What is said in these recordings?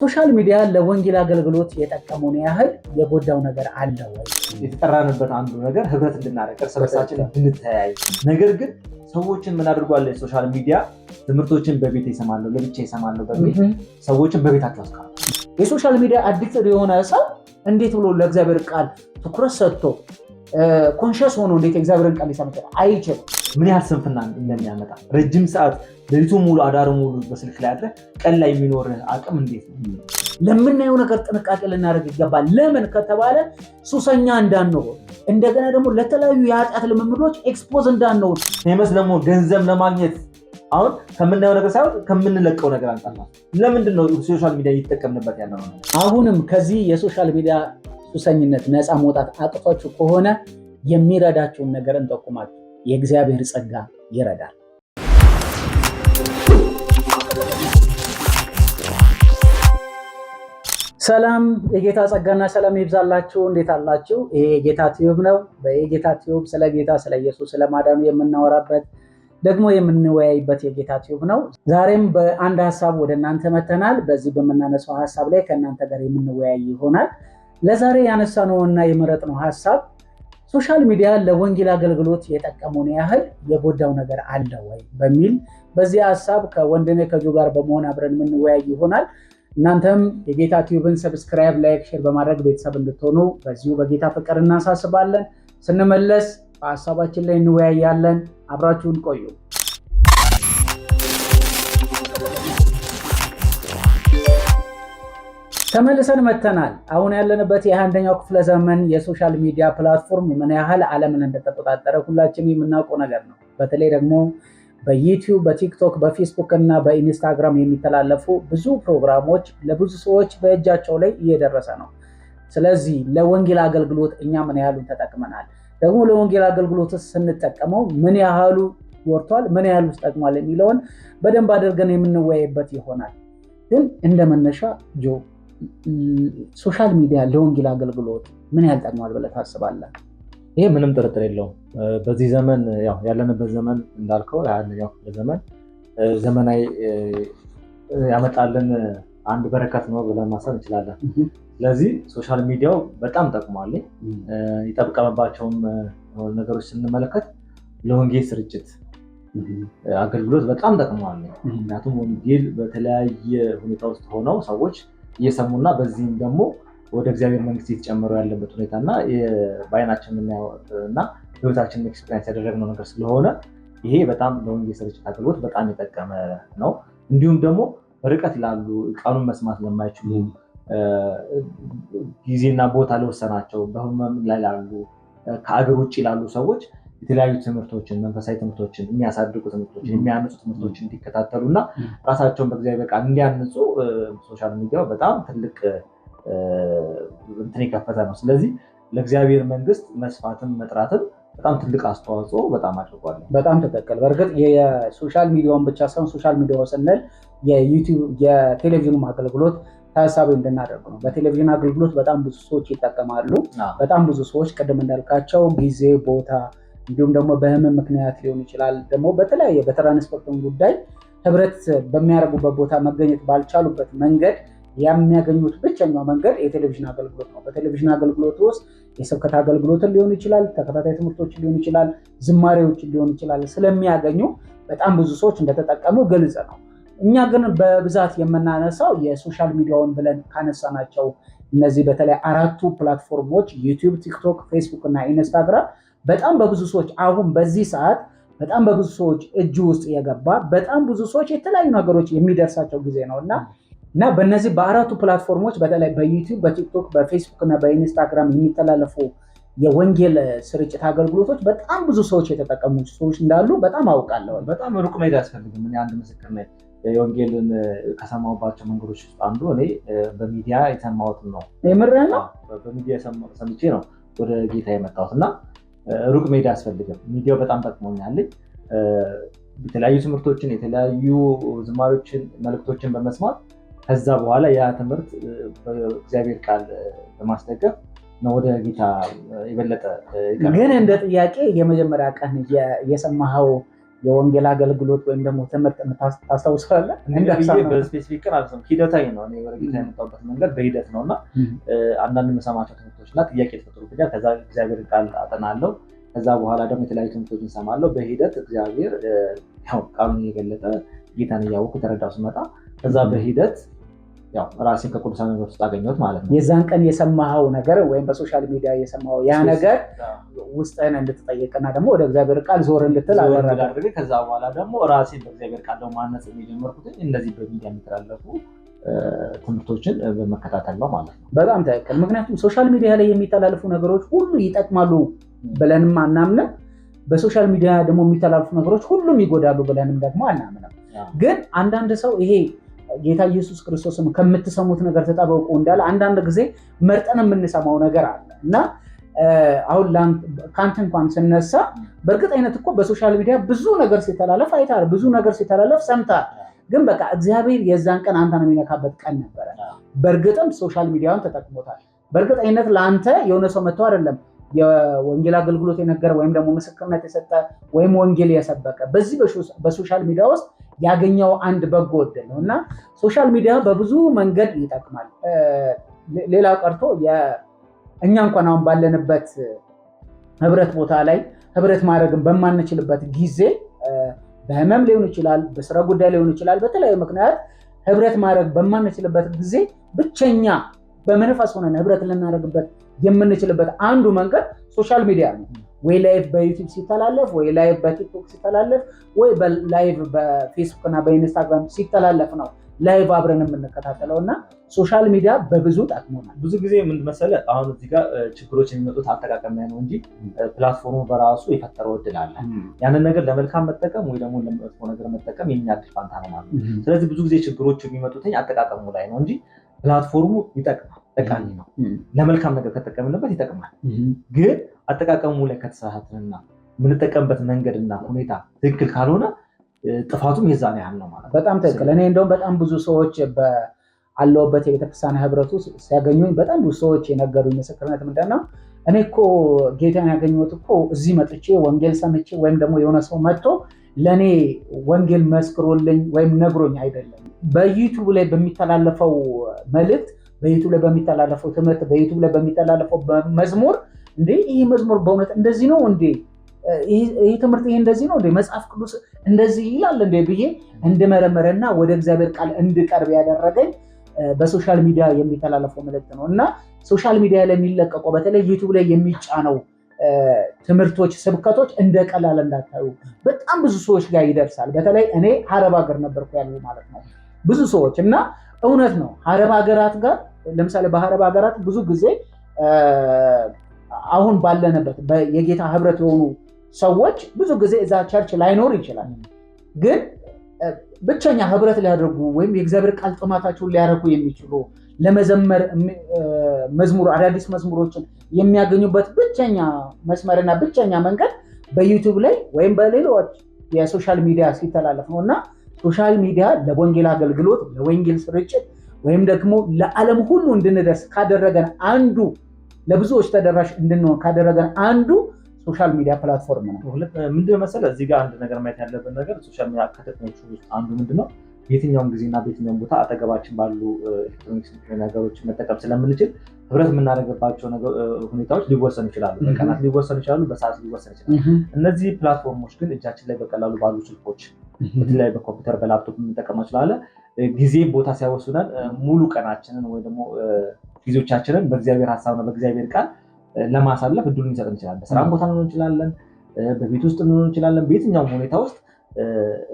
ሶሻል ሚዲያ ለወንጌል አገልግሎት የጠቀመውን ያህል የጎዳው ነገር አለ ወይ? የተጠራንበት አንዱ ነገር ህብረት እንድናደርግ እርስ በርሳችን እንድንተያይ። ነገር ግን ሰዎችን ምን አድርጓል? ሶሻል ሚዲያ ትምህርቶችን በቤት ይሰማለሁ ለብቻ ይሰማለሁ በሚል ሰዎችን በቤታቸው አስቀምጧል። የሶሻል ሚዲያ አዲክትድ የሆነ ሰው እንዴት ብሎ ለእግዚአብሔር ቃል ትኩረት ሰጥቶ ኮንሽስ ሆኖ እንዴት የእግዚአብሔርን ቃል ሊሰማ አይችልም? ምን ያህል ስንፍና እንደሚያመጣ ረጅም ሰዓት ሌሊቱ ሙሉ አዳሩ ሙሉ በስልክ ላይ አድረህ ቀን ላይ የሚኖር አቅም እንዴት ነው? ለምናየው ነገር ጥንቃቄ ልናደርግ ይገባል። ለምን ከተባለ ሱሰኛ እንዳንሆን፣ እንደገና ደግሞ ለተለያዩ የኃጢአት ልምምዶች ኤክስፖዝ እንዳንሆን። ፌመስ ደግሞ ገንዘብ ለማግኘት አሁን ከምናየው ነገር ሳይሆን ከምንለቀው ነገር አንጻር ለምንድን ነው ሶሻል ሚዲያ እየተጠቀምንበት ያለው? አሁንም ከዚህ የሶሻል ሚዲያ ሱሰኝነት ነፃ መውጣት አቅቷችሁ ከሆነ የሚረዳችሁን ነገር እንጠቁማችሁ። የእግዚአብሔር ጸጋ ይረዳል። ሰላም፣ የጌታ ጸጋና ሰላም ይብዛላችሁ። እንዴት አላችሁ? ይሄ የጌታ ቲዩብ ነው። በየጌታ ቲዩብ ስለ ጌታ ስለ ኢየሱስ ስለማዳኑ የምናወራበት ደግሞ የምንወያይበት የጌታ ቲዩብ ነው። ዛሬም በአንድ ሀሳብ ወደ እናንተ መተናል። በዚህ በምናነሳው ሀሳብ ላይ ከእናንተ ጋር የምንወያይ ይሆናል። ለዛሬ ያነሳነውና የመረጥነው ሀሳብ ሶሻል ሚዲያ ለወንጌል አገልግሎት የጠቀመውን ያህል የጎዳው ነገር አለ ወይ በሚል በዚህ ሀሳብ ከወንድሜ ከጆ ጋር በመሆን አብረን የምንወያይ ይሆናል። እናንተም የጌታ ቲዩብን ሰብስክራይብ፣ ላይክ፣ ሼር በማድረግ ቤተሰብ እንድትሆኑ በዚሁ በጌታ ፍቅር እናሳስባለን። ስንመለስ በሀሳባችን ላይ እንወያያለን። አብራችሁን ቆዩ። ተመልሰን መተናል። አሁን ያለንበት የ21ኛው ክፍለ ዘመን የሶሻል ሚዲያ ፕላትፎርም ምን ያህል ዓለምን እንደተቆጣጠረ ሁላችንም የምናውቀው ነገር ነው። በተለይ ደግሞ በዩቲዩብ፣ በቲክቶክ፣ በፌስቡክ እና በኢንስታግራም የሚተላለፉ ብዙ ፕሮግራሞች ለብዙ ሰዎች በእጃቸው ላይ እየደረሰ ነው። ስለዚህ ለወንጌል አገልግሎት እኛ ምን ያህሉን ተጠቅመናል? ደግሞ ለወንጌል አገልግሎት ስንጠቀመው ምን ያህሉ ወርቷል፣ ምን ያህሉ ጠቅሟል የሚለውን በደንብ አድርገን የምንወያይበት ይሆናል። ግን እንደ መነሻ ጆ፣ ሶሻል ሚዲያ ለወንጌል አገልግሎት ምን ያህል ጠቅሟል ብለህ ታስባለህ? ይሄ ምንም ጥርጥር የለውም። በዚህ ዘመን ያለንበት ዘመን እንዳልከው የ21ኛው ክፍለ ዘመን ዘመናዊ ያመጣልን አንድ በረከት ነው ብለን ማሰብ እንችላለን። ስለዚህ ሶሻል ሚዲያው በጣም ጠቅሟል። የጠቀመባቸውም ነገሮች ስንመለከት ለወንጌል ስርጭት አገልግሎት በጣም ጠቅሟል። ምክንያቱም ወንጌል በተለያየ ሁኔታ ውስጥ ሆነው ሰዎች እየሰሙና በዚህም ደግሞ ወደ እግዚአብሔር መንግስት እየተጨመሩ ያለበት ሁኔታ እና በአይናችን የምናየው እና ህይወታችንን ኤክስፔሪንስ ያደረግነው ነገር ስለሆነ ይሄ በጣም ለወንጌል ስርጭት አገልግሎት በጣም የጠቀመ ነው። እንዲሁም ደግሞ ርቀት ላሉ ቃሉን መስማት ለማይችሉ ጊዜና ቦታ ለወሰናቸው በህመም ላይ ላሉ ከአገር ውጭ ላሉ ሰዎች የተለያዩ ትምህርቶችን፣ መንፈሳዊ ትምህርቶችን፣ የሚያሳድጉ ትምህርቶችን፣ የሚያንጹ ትምህርቶችን እንዲከታተሉ እና ራሳቸውን በእግዚአብሔር ቃል እንዲያንጹ ሶሻል ሚዲያው በጣም ትልቅ እንትን የከፈተ ነው። ስለዚህ ለእግዚአብሔር መንግስት መስፋትም መጥራትም በጣም ትልቅ አስተዋጽኦ በጣም አድርጓል። በጣም ተጠቀል። በእርግጥ የሶሻል ሚዲያውን ብቻ ሳይሆን ሶሻል ሚዲያው ስንል የዩቲዩብ የቴሌቪዥኑ አገልግሎት ታሳቢ እንድናደርግ ነው። በቴሌቪዥን አገልግሎት በጣም ብዙ ሰዎች ይጠቀማሉ። በጣም ብዙ ሰዎች ቅድም እንዳልካቸው ጊዜ፣ ቦታ እንዲሁም ደግሞ በህመም ምክንያት ሊሆን ይችላል፣ ደግሞ በተለያየ በትራንስፖርት ጉዳይ ህብረት በሚያደርጉበት ቦታ መገኘት ባልቻሉበት መንገድ የሚያገኙት ብቸኛው መንገድ የቴሌቪዥን አገልግሎት ነው። በቴሌቪዥን አገልግሎት ውስጥ የስብከት አገልግሎትን ሊሆን ይችላል፣ ተከታታይ ትምህርቶችን ሊሆን ይችላል፣ ዝማሬዎችን ሊሆን ይችላል ስለሚያገኙ በጣም ብዙ ሰዎች እንደተጠቀሙ ግልጽ ነው። እኛ ግን በብዛት የምናነሳው የሶሻል ሚዲያውን ብለን ካነሳናቸው እነዚህ በተለይ አራቱ ፕላትፎርሞች ዩቲዩብ፣ ቲክቶክ፣ ፌስቡክ እና ኢንስታግራም በጣም በብዙ ሰዎች አሁን በዚህ ሰዓት በጣም በብዙ ሰዎች እጅ ውስጥ የገባ በጣም ብዙ ሰዎች የተለያዩ ነገሮች የሚደርሳቸው ጊዜ ነው እና በእነዚህ በአራቱ ፕላትፎርሞች በተለይ በዩቲዩብ፣ በቲክቶክ፣ በፌስቡክ እና በኢንስታግራም የሚተላለፉ የወንጌል ስርጭት አገልግሎቶች በጣም ብዙ ሰዎች የተጠቀሙ ሰዎች እንዳሉ በጣም አውቃለሁ። በጣም ሩቅ መሄድ አያስፈልግም። እኔ አንድ ምስክር ነኝ። የወንጌልን ከሰማሁባቸው መንገዶች ውስጥ አንዱ እኔ በሚዲያ የሰማሁትን ነው። የምርህ ነው? በሚዲያ ሰምቼ ነው ወደ ጌታ የመጣሁት እና ሩቅ መሄድ አያስፈልግም። ሚዲያው በጣም ጠቅሞኛል። የተለያዩ ትምህርቶችን፣ የተለያዩ ዝማሬዎችን፣ መልእክቶችን በመስማት ከዛ በኋላ ያ ትምህርት በእግዚአብሔር ቃል በማስደገፍ ነው ወደ ጌታ የበለጠ። ግን እንደ ጥያቄ የመጀመሪያ ቀን የሰማኸው የወንጌል አገልግሎት ወይም ደግሞ ትምህርት ታስታውሳለህ? በስፔሲፊክ አልሰማም። ሂደታዊ ነው። እኔ ወደ ጌታ የመጣሁበት መንገድ በሂደት ነው እና አንዳንድ የምሰማቸው ትምህርቶች እና ጥያቄ ተፈጥሮብኛል። ከዛ እግዚአብሔር ቃል አጠናለሁ። ከዛ በኋላ ደግሞ የተለያዩ ትምህርቶችን እሰማለሁ። በሂደት እግዚአብሔር ቃሉን እየገለጠ ጌታን እያወቅሁ የተረዳሁ ስመጣ ከዛ በሂደት ራሴን ከቅዱሳን ነገር ውስጥ አገኘሁት ማለት ነው። የዛን ቀን የሰማኸው ነገር ወይም በሶሻል ሚዲያ የሰማኸው ያ ነገር ውስጥህን እንድትጠይቅና ደግሞ ወደ እግዚአብሔር ቃል ዞር እንድትል አደረገ። ከዛ በኋላ ደግሞ ራሴን በእግዚአብሔር ቃል ደግሞ ማነጽ የጀመርኩት እንደዚህ በሚዲያ የሚተላለፉ ትምህርቶችን በመከታተል ነው ማለት ነው። በጣም ትክክል። ምክንያቱም ሶሻል ሚዲያ ላይ የሚተላለፉ ነገሮች ሁሉ ይጠቅማሉ ብለንም አናምንም። በሶሻል ሚዲያ ደግሞ የሚተላለፉ ነገሮች ሁሉም ይጎዳሉ ብለንም ደግሞ አናምንም። ግን አንዳንድ ሰው ይሄ ጌታ ኢየሱስ ክርስቶስም ከምትሰሙት ነገር ተጠበቁ እንዳለ አንዳንድ ጊዜ መርጠን የምንሰማው ነገር አለ እና አሁን ከአንተ እንኳን ስነሳ በእርግጠኝነት እኮ በሶሻል ሚዲያ ብዙ ነገር ሲተላለፍ አይተሃል፣ ብዙ ነገር ሲተላለፍ ሰምተሃል። ግን በቃ እግዚአብሔር የዛን ቀን አንተን የሚነካበት ቀን ነበረ። በእርግጥም ሶሻል ሚዲያውን ተጠቅሞታል። በእርግጠኝነት ለአንተ የሆነ ሰው መጥቶ አይደለም የወንጌል አገልግሎት የነገረ ወይም ደግሞ ምስክርነት የሰጠ ወይም ወንጌል የሰበከ በዚህ በሶሻል ሚዲያ ውስጥ ያገኘው አንድ በጎ ዕድል ነው እና ሶሻል ሚዲያ በብዙ መንገድ ይጠቅማል። ሌላ ቀርቶ እኛ እንኳን አሁን ባለንበት ህብረት ቦታ ላይ ህብረት ማድረግን በማንችልበት ጊዜ በህመም ሊሆን ይችላል፣ በስራ ጉዳይ ሊሆን ይችላል፣ በተለያዩ ምክንያት ህብረት ማድረግ በማንችልበት ጊዜ ብቸኛ በመንፈስ ሆነን ህብረት ልናደርግበት የምንችልበት አንዱ መንገድ ሶሻል ሚዲያ ነው። ወይ ላይቭ በዩቲዩብ ሲተላለፍ፣ ወይ ላይቭ በቲክቶክ ሲተላለፍ፣ ወይ ላይቭ በፌስቡክ እና በኢንስታግራም ሲተላለፍ ነው ላይቭ አብረን የምንከታተለው እና ሶሻል ሚዲያ በብዙ ጠቅሞናል። ብዙ ጊዜ ምን መሰለህ አሁን እዚህ ጋር ችግሮች የሚመጡት አጠቃቀም ላይ ነው እንጂ ፕላትፎርሙ በራሱ የፈጠረው ዕድል አለ። ያንን ነገር ለመልካም መጠቀም ወይ ደግሞ ለመጥፎ ነገር መጠቀም የኛ ዕድል ፋንታ ነው ማለት ነው። ስለዚህ ብዙ ጊዜ ችግሮች የሚመጡት አጠቃቀሙ ላይ ነው እንጂ ፕላትፎርሙ ይጠቅማል፣ ጠቃሚ ነው። ለመልካም ነገር ከተጠቀምንበት ይጠቅማል። ግን አጠቃቀሙ ላይ ከተሳሳትንና የምንጠቀምበት መንገድና ሁኔታ ትክክል ካልሆነ ጥፋቱም የዛን ያህል ነው ማለት ነው። በጣም ትክክል። እኔ እንደውም በጣም ብዙ ሰዎች አለውበት የቤተክርስቲያን ህብረቱ ሲያገኙኝ በጣም ብዙ ሰዎች የነገሩኝ ምስክርነት ምንድን ነው? እኔ እኮ ጌታን ያገኘሁት እኮ እዚህ መጥቼ ወንጌል ሰምቼ ወይም ደግሞ የሆነ ሰው መጥቶ ለእኔ ወንጌል መስክሮልኝ ወይም ነግሮኝ አይደለም። በዩቱብ ላይ በሚተላለፈው መልእክት፣ በዩቱብ ላይ በሚተላለፈው ትምህርት፣ በዩቱብ ላይ በሚተላለፈው መዝሙር እንዴ ይህ መዝሙር በእውነት እንደዚህ ነው እንዴ? ይህ ትምህርት ይሄ እንደዚህ ነው እንዴ? መጽሐፍ ቅዱስ እንደዚህ ይላል እንዴ ብዬ እንድመረምርና ወደ እግዚአብሔር ቃል እንድቀርብ ያደረገኝ በሶሻል ሚዲያ የሚተላለፈው መልእክት ነው እና ሶሻል ሚዲያ ላይ የሚለቀቀው በተለይ ዩቱብ ላይ የሚጫነው ትምህርቶች፣ ስብከቶች እንደ ቀላል እንዳታዩ። በጣም ብዙ ሰዎች ጋር ይደርሳል። በተለይ እኔ ሀረብ ሀገር ነበርኩ ያሉ ማለት ነው ብዙ ሰዎች እና እውነት ነው ሀረብ ሀገራት ጋር ለምሳሌ በሀረብ ሀገራት ብዙ ጊዜ አሁን ባለንበት የጌታ ህብረት የሆኑ ሰዎች ብዙ ጊዜ እዛ ቸርች ላይኖር ይችላል። ግን ብቸኛ ህብረት ሊያደርጉ ወይም የእግዚአብሔር ቃል ጥማታቸውን ሊያረኩ የሚችሉ ለመዘመር መዝሙር አዳዲስ መዝሙሮችን የሚያገኙበት ብቸኛ መስመርና ብቸኛ መንገድ በዩቲዩብ ላይ ወይም በሌሎች የሶሻል ሚዲያ ሲተላለፍ ነው እና ሶሻል ሚዲያ ለወንጌል አገልግሎት፣ ለወንጌል ስርጭት ወይም ደግሞ ለዓለም ሁሉ እንድንደርስ ካደረገን አንዱ ለብዙዎች ተደራሽ እንድንሆን ካደረገን አንዱ ሶሻል ሚዲያ ፕላትፎርም ነው። ምንድነው መሰለህ እዚህ ጋር አንድ ነገር ማየት ያለብን ነገር ሶሻል ሚዲያ ከጥቅሞቹ ውስጥ አንዱ ምንድነው የትኛውም ጊዜና በየትኛውም ቦታ አጠገባችን ባሉ ኤሌክትሮኒክስ ነገሮችን መጠቀም ስለምንችል ህብረት የምናደርግባቸው ሁኔታዎች ሊወሰኑ ይችላሉ። በቀናት ሊወሰኑ ይችላሉ፣ በሰዓት ሊወሰኑ ይችላሉ። እነዚህ ፕላትፎርሞች ግን እጃችን ላይ በቀላሉ ባሉ ስልኮች በተለይ በኮምፒውተር በላፕቶፕ የምንጠቀማ ስላለ ጊዜ ቦታ ሳይወስነን ሙሉ ቀናችንን ወይ ደግሞ ጊዜዎቻችንን በእግዚአብሔር ሀሳብና በእግዚአብሔር ቃል ለማሳለፍ እድሉን ሊሰጠን ይችላል። በስራም ቦታ ልንሆን እንችላለን፣ በቤት ውስጥ ልንሆን እንችላለን። በየትኛውም ሁኔታ ውስጥ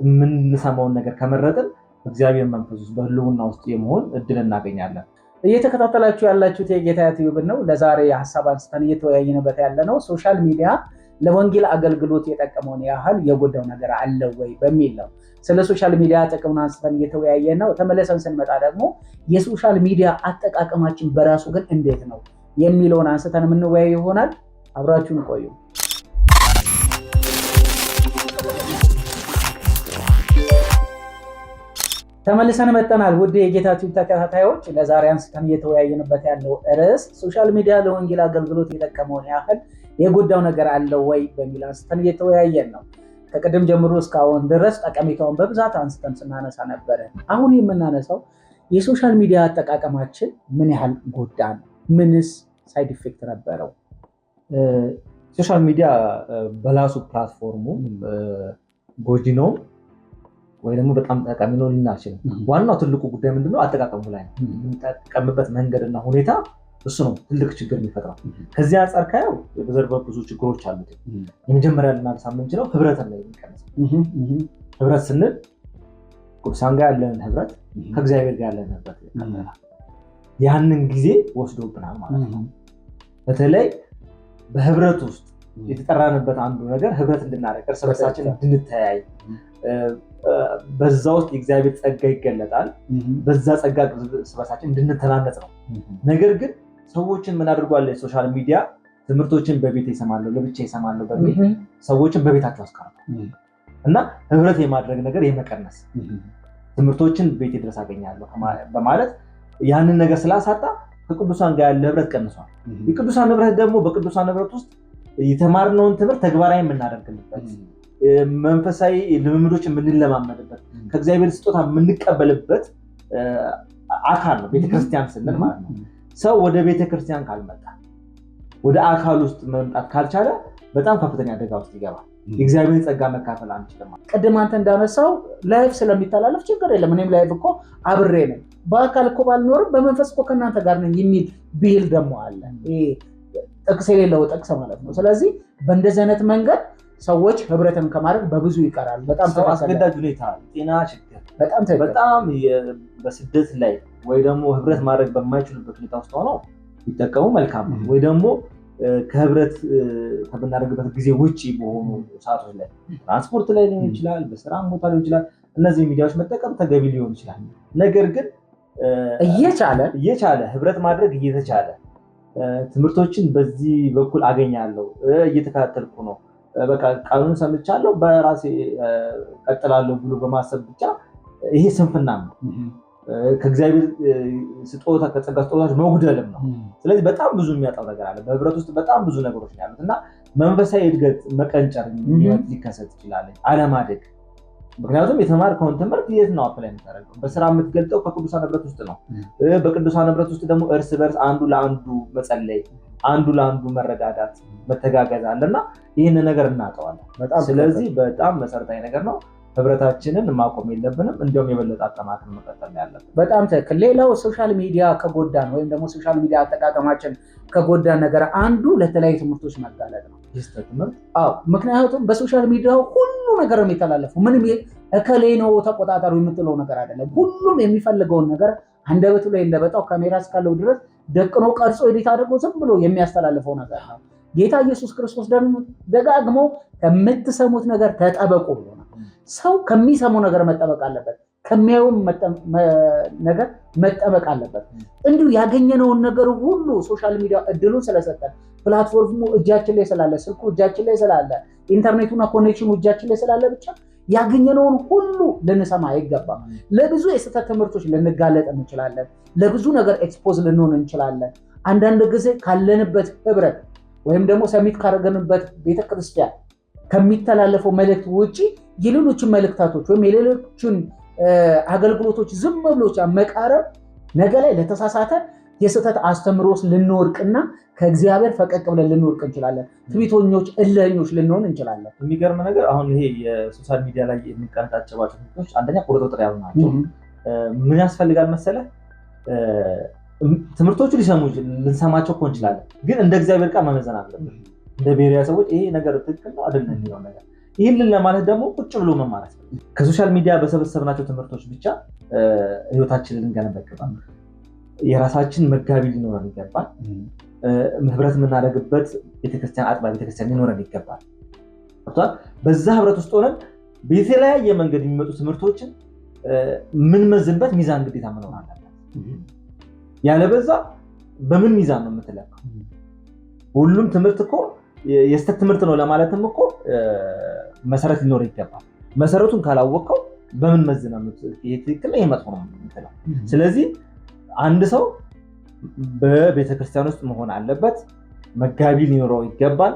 የምንሰማውን ነገር ከመረጥን በእግዚአብሔር መንፈስ ውስጥ በህልውና ውስጥ የመሆን እድል እናገኛለን። እየተከታተላችሁ ያላችሁት የጌታ ዩቲዩብ ነው። ለዛሬ ሀሳብ አንስተን እየተወያየንበት ያለ ነው ሶሻል ሚዲያ ለወንጌል አገልግሎት የጠቀመውን ያህል የጎዳው ነገር አለ ወይ በሚል ነው። ስለ ሶሻል ሚዲያ ጥቅሙን አንስተን እየተወያየን ነው። ተመለሰን ስንመጣ ደግሞ የሶሻል ሚዲያ አጠቃቀማችን በራሱ ግን እንዴት ነው የሚለውን አንስተን የምንወያይ ይሆናል። አብራችሁን ቆዩ። ተመልሰን መጥተናል። ውድ የጌታ ዩቲዩብ ተከታታዮች፣ ለዛሬ አንስተን እየተወያየንበት ያለው ርዕስ ሶሻል ሚዲያ ለወንጌል አገልግሎት የጠቀመውን ያህል የጎዳው ነገር አለው ወይ በሚል አንስተን እየተወያየን ነው። ከቀደም ጀምሮ እስካሁን ድረስ ጠቀሜታውን በብዛት አንስተን ስናነሳ ነበረ። አሁን የምናነሳው የሶሻል ሚዲያ አጠቃቀማችን ምን ያህል ጎዳን፣ ምንስ ሳይድ ኢፌክት ነበረው? ሶሻል ሚዲያ በራሱ ፕላትፎርሙ ጎጂ ነው ወይ ደግሞ በጣም ጠቃሚ ነው ልናልችል። ዋናው ትልቁ ጉዳይ ምንድነው? አጠቃቀሙ ላይ ነው። የምንጠቀምበት መንገድና ሁኔታ እሱ ነው ትልቅ ችግር የሚፈጥረው። ከዚህ አንጻር ካየው በዘርፈ ብዙ ችግሮች አሉት። የመጀመሪያ ልናነሳ የምንችለው ህብረትን ላይ የሚቀንስ ህብረት ስንል ቅዱሳን ጋር ያለን ህብረት ከእግዚአብሔር ጋር ያለን ህብረት ይቀንሳል። ያንን ጊዜ ወስዶብናል ማለት ነው። በተለይ በህብረት ውስጥ የተጠራንበት አንዱ ነገር ህብረት እንድናደርግ፣ እርስ በርሳችን እንድንተያይ፣ በዛ ውስጥ የእግዚአብሔር ጸጋ ይገለጣል። በዛ ጸጋ እርስ በርሳችን እንድንተናነጽ ነው። ነገር ግን ሰዎችን ምን አድርጓል? ሶሻል ሚዲያ ትምህርቶችን በቤት ይሰማለሁ፣ ለብቻ ይሰማለሁ በሚል ሰዎችን በቤታቸው አስቀርቷል እና ህብረት የማድረግ ነገር የመቀነስ ትምህርቶችን ቤት ድረስ አገኛለሁ በማለት ያንን ነገር ስላሳጣ ከቅዱሳን ጋር ያለ ህብረት ቀንሷል። የቅዱሳን ህብረት ደግሞ በቅዱሳን ህብረት ውስጥ የተማርነውን ትምህርት ተግባራዊ የምናደርግበት፣ መንፈሳዊ ልምምዶች የምንለማመድበት፣ ከእግዚአብሔር ስጦታ የምንቀበልበት አካል ነው ቤተክርስቲያን ስንል ማለት ነው። ሰው ወደ ቤተክርስቲያን ካልመጣ፣ ወደ አካል ውስጥ መምጣት ካልቻለ በጣም ከፍተኛ አደጋ ውስጥ ይገባል። የእግዚአብሔር ጸጋ መካፈል አንችልም። ቅድም አንተ እንዳነሳው ላይፍ ስለሚተላለፍ ችግር የለም፣ እኔም ላይፍ እኮ አብሬ ነኝ፣ በአካል እኮ ባልኖርም በመንፈስ እኮ ከእናንተ ጋር ነኝ የሚል ብሂል ደግሞ አለ። ጥቅስ የሌለው ጥቅስ ማለት ነው። ስለዚህ በእንደዚህ አይነት መንገድ ሰዎች ህብረትን ከማድረግ በብዙ ይቀራል። በጣም አስገዳጅ ሁኔታ፣ ጤና ችግር፣ በጣም በስደት ላይ ወይ ደግሞ ህብረት ማድረግ በማይችሉበት ሁኔታ ውስጥ ሆነው ይጠቀሙ መልካም ነው። ወይ ደግሞ ከህብረት ከምናደርግበት ጊዜ ውጭ በሆኑ ሰዓቶች ላይ ትራንስፖርት ላይ ሊሆን ይችላል፣ በስራ ቦታ ሊሆን ይችላል፣ እነዚህ ሚዲያዎች መጠቀም ተገቢ ሊሆን ይችላል። ነገር ግን እየቻለ ህብረት ማድረግ እየተቻለ ትምህርቶችን በዚህ በኩል አገኛለሁ፣ እየተከታተልኩ ነው፣ በቃ ቃሉን ሰምቻለሁ በራሴ ቀጥላለሁ ብሎ በማሰብ ብቻ ይሄ ስንፍና ነው። ከእግዚአብሔር ስጦታ ከጸጋ ስጦታዎች መጉደልም ነው። ስለዚህ በጣም ብዙ የሚያጣው ነገር አለ። በህብረት ውስጥ በጣም ብዙ ነገሮች ያሉት እና መንፈሳዊ እድገት መቀንጨር ሊከሰት ይችላል፣ አለማደግ። ምክንያቱም የተማርከውን ትምህርት የት ነው አፕላይ የምታደርገው? በስራ የምትገልጠው ከቅዱሳን ህብረት ውስጥ ነው። በቅዱሳን ህብረት ውስጥ ደግሞ እርስ በርስ አንዱ ለአንዱ መጸለይ፣ አንዱ ለአንዱ መረዳዳት፣ መተጋገዝ አለና ይህን ነገር እናጠዋለን። ስለዚህ በጣም መሰረታዊ ነገር ነው። ህብረታችንን ማቆም የለብንም። እንዲሁም የበለጠ አጠናክረን መቀጠል ያለብን። በጣም ትክክል። ሌላው ሶሻል ሚዲያ ከጎዳን ወይም ደግሞ ሶሻል ሚዲያ አጠቃቀማችን ከጎዳን ነገር አንዱ ለተለያዩ ትምህርቶች መጋለጥ ነው። ምክንያቱም በሶሻል ሚዲያ ሁሉ ነገር የሚተላለፈው ምንም እከሌ ነው ተቆጣጠሩ የምትለው ነገር አይደለም። ሁሉም የሚፈልገውን ነገር አንደበቱ ላይ እንደበጣው ካሜራ እስካለው ድረስ ደቅኖ ቀርጾ ኤዲት አድርጎ ዝም ብሎ የሚያስተላልፈው ነገር ነው። ጌታ ኢየሱስ ክርስቶስ ደግሞ ደጋግሞ ከምትሰሙት ነገር ተጠበቁ ብሎናል። ሰው ከሚሰማው ነገር መጠበቅ አለበት፣ ከሚያዩም ነገር መጠበቅ አለበት። እንዲሁ ያገኘነውን ነገር ሁሉ ሶሻል ሚዲያ እድሉን ስለሰጠን፣ ፕላትፎርሙ እጃችን ላይ ስላለ፣ ስልኩ እጃችን ላይ ስላለ፣ ኢንተርኔቱና ኮኔክሽኑ እጃችን ላይ ስላለ ብቻ ያገኘነውን ሁሉ ልንሰማ አይገባም። ለብዙ የስህተት ትምህርቶች ልንጋለጥ እንችላለን። ለብዙ ነገር ኤክስፖዝ ልንሆን እንችላለን። አንዳንድ ጊዜ ካለንበት ህብረት ወይም ደግሞ ሰሚት ካደረገንበት ቤተክርስቲያን ከሚተላለፈው መልእክት ውጭ የሌሎችን መልእክታቶች ወይም የሌሎችን አገልግሎቶች ዝም ብሎች መቃረብ ነገ ላይ ለተሳሳተ የስህተት አስተምሮስ ልንወርቅና ከእግዚአብሔር ፈቀቅ ብለን ልንወርቅ እንችላለን። ትዕቢተኞች፣ እልህኞች ልንሆን እንችላለን። የሚገርም ነገር አሁን ይሄ የሶሻል ሚዲያ ላይ የምንቀነጣጨባቸው ትምህርቶች አንደኛ ቁጥጥር ያሉ ናቸው። ምን ያስፈልጋል መሰለህ? ትምህርቶቹ ልንሰማቸው እኮ እንችላለን፣ ግን እንደ እግዚአብሔር ቃል መመዘን አለብን። እንደ ብሔራዊ ሰዎች ይሄ ነገር ትክክል ነው አይደለም የሚለው ነገር ይህንን ለማለት ደግሞ ቁጭ ብሎ መማር ያስፈልጋል። ከሶሻል ሚዲያ በሰበሰብናቸው ትምህርቶች ብቻ ህይወታችንን ልንገነባ ይገባል። የራሳችን መጋቢ ሊኖረን ይገባል። ህብረት የምናደርግበት ቤተክርስቲያን፣ አጥቢያ ቤተክርስቲያን ሊኖረን ይገባል። በዛ ህብረት ውስጥ ሆነን በተለያየ መንገድ የሚመጡ ትምህርቶችን የምንመዝንበት ሚዛን ግዴታ መኖር አለበት። ያለበዛ በምን ሚዛን ነው የምትለካው? ሁሉም ትምህርት እኮ የስተት ትምህርት ነው ለማለትም እኮ መሰረት ሊኖር ይገባል። መሰረቱን ካላወቀው በምን መዝነው ይሄ ትክክል ነው ይሄ መጥፎ ነው የምትለው? ስለዚህ አንድ ሰው በቤተክርስቲያን ውስጥ መሆን አለበት። መጋቢ ሊኖረው ይገባል።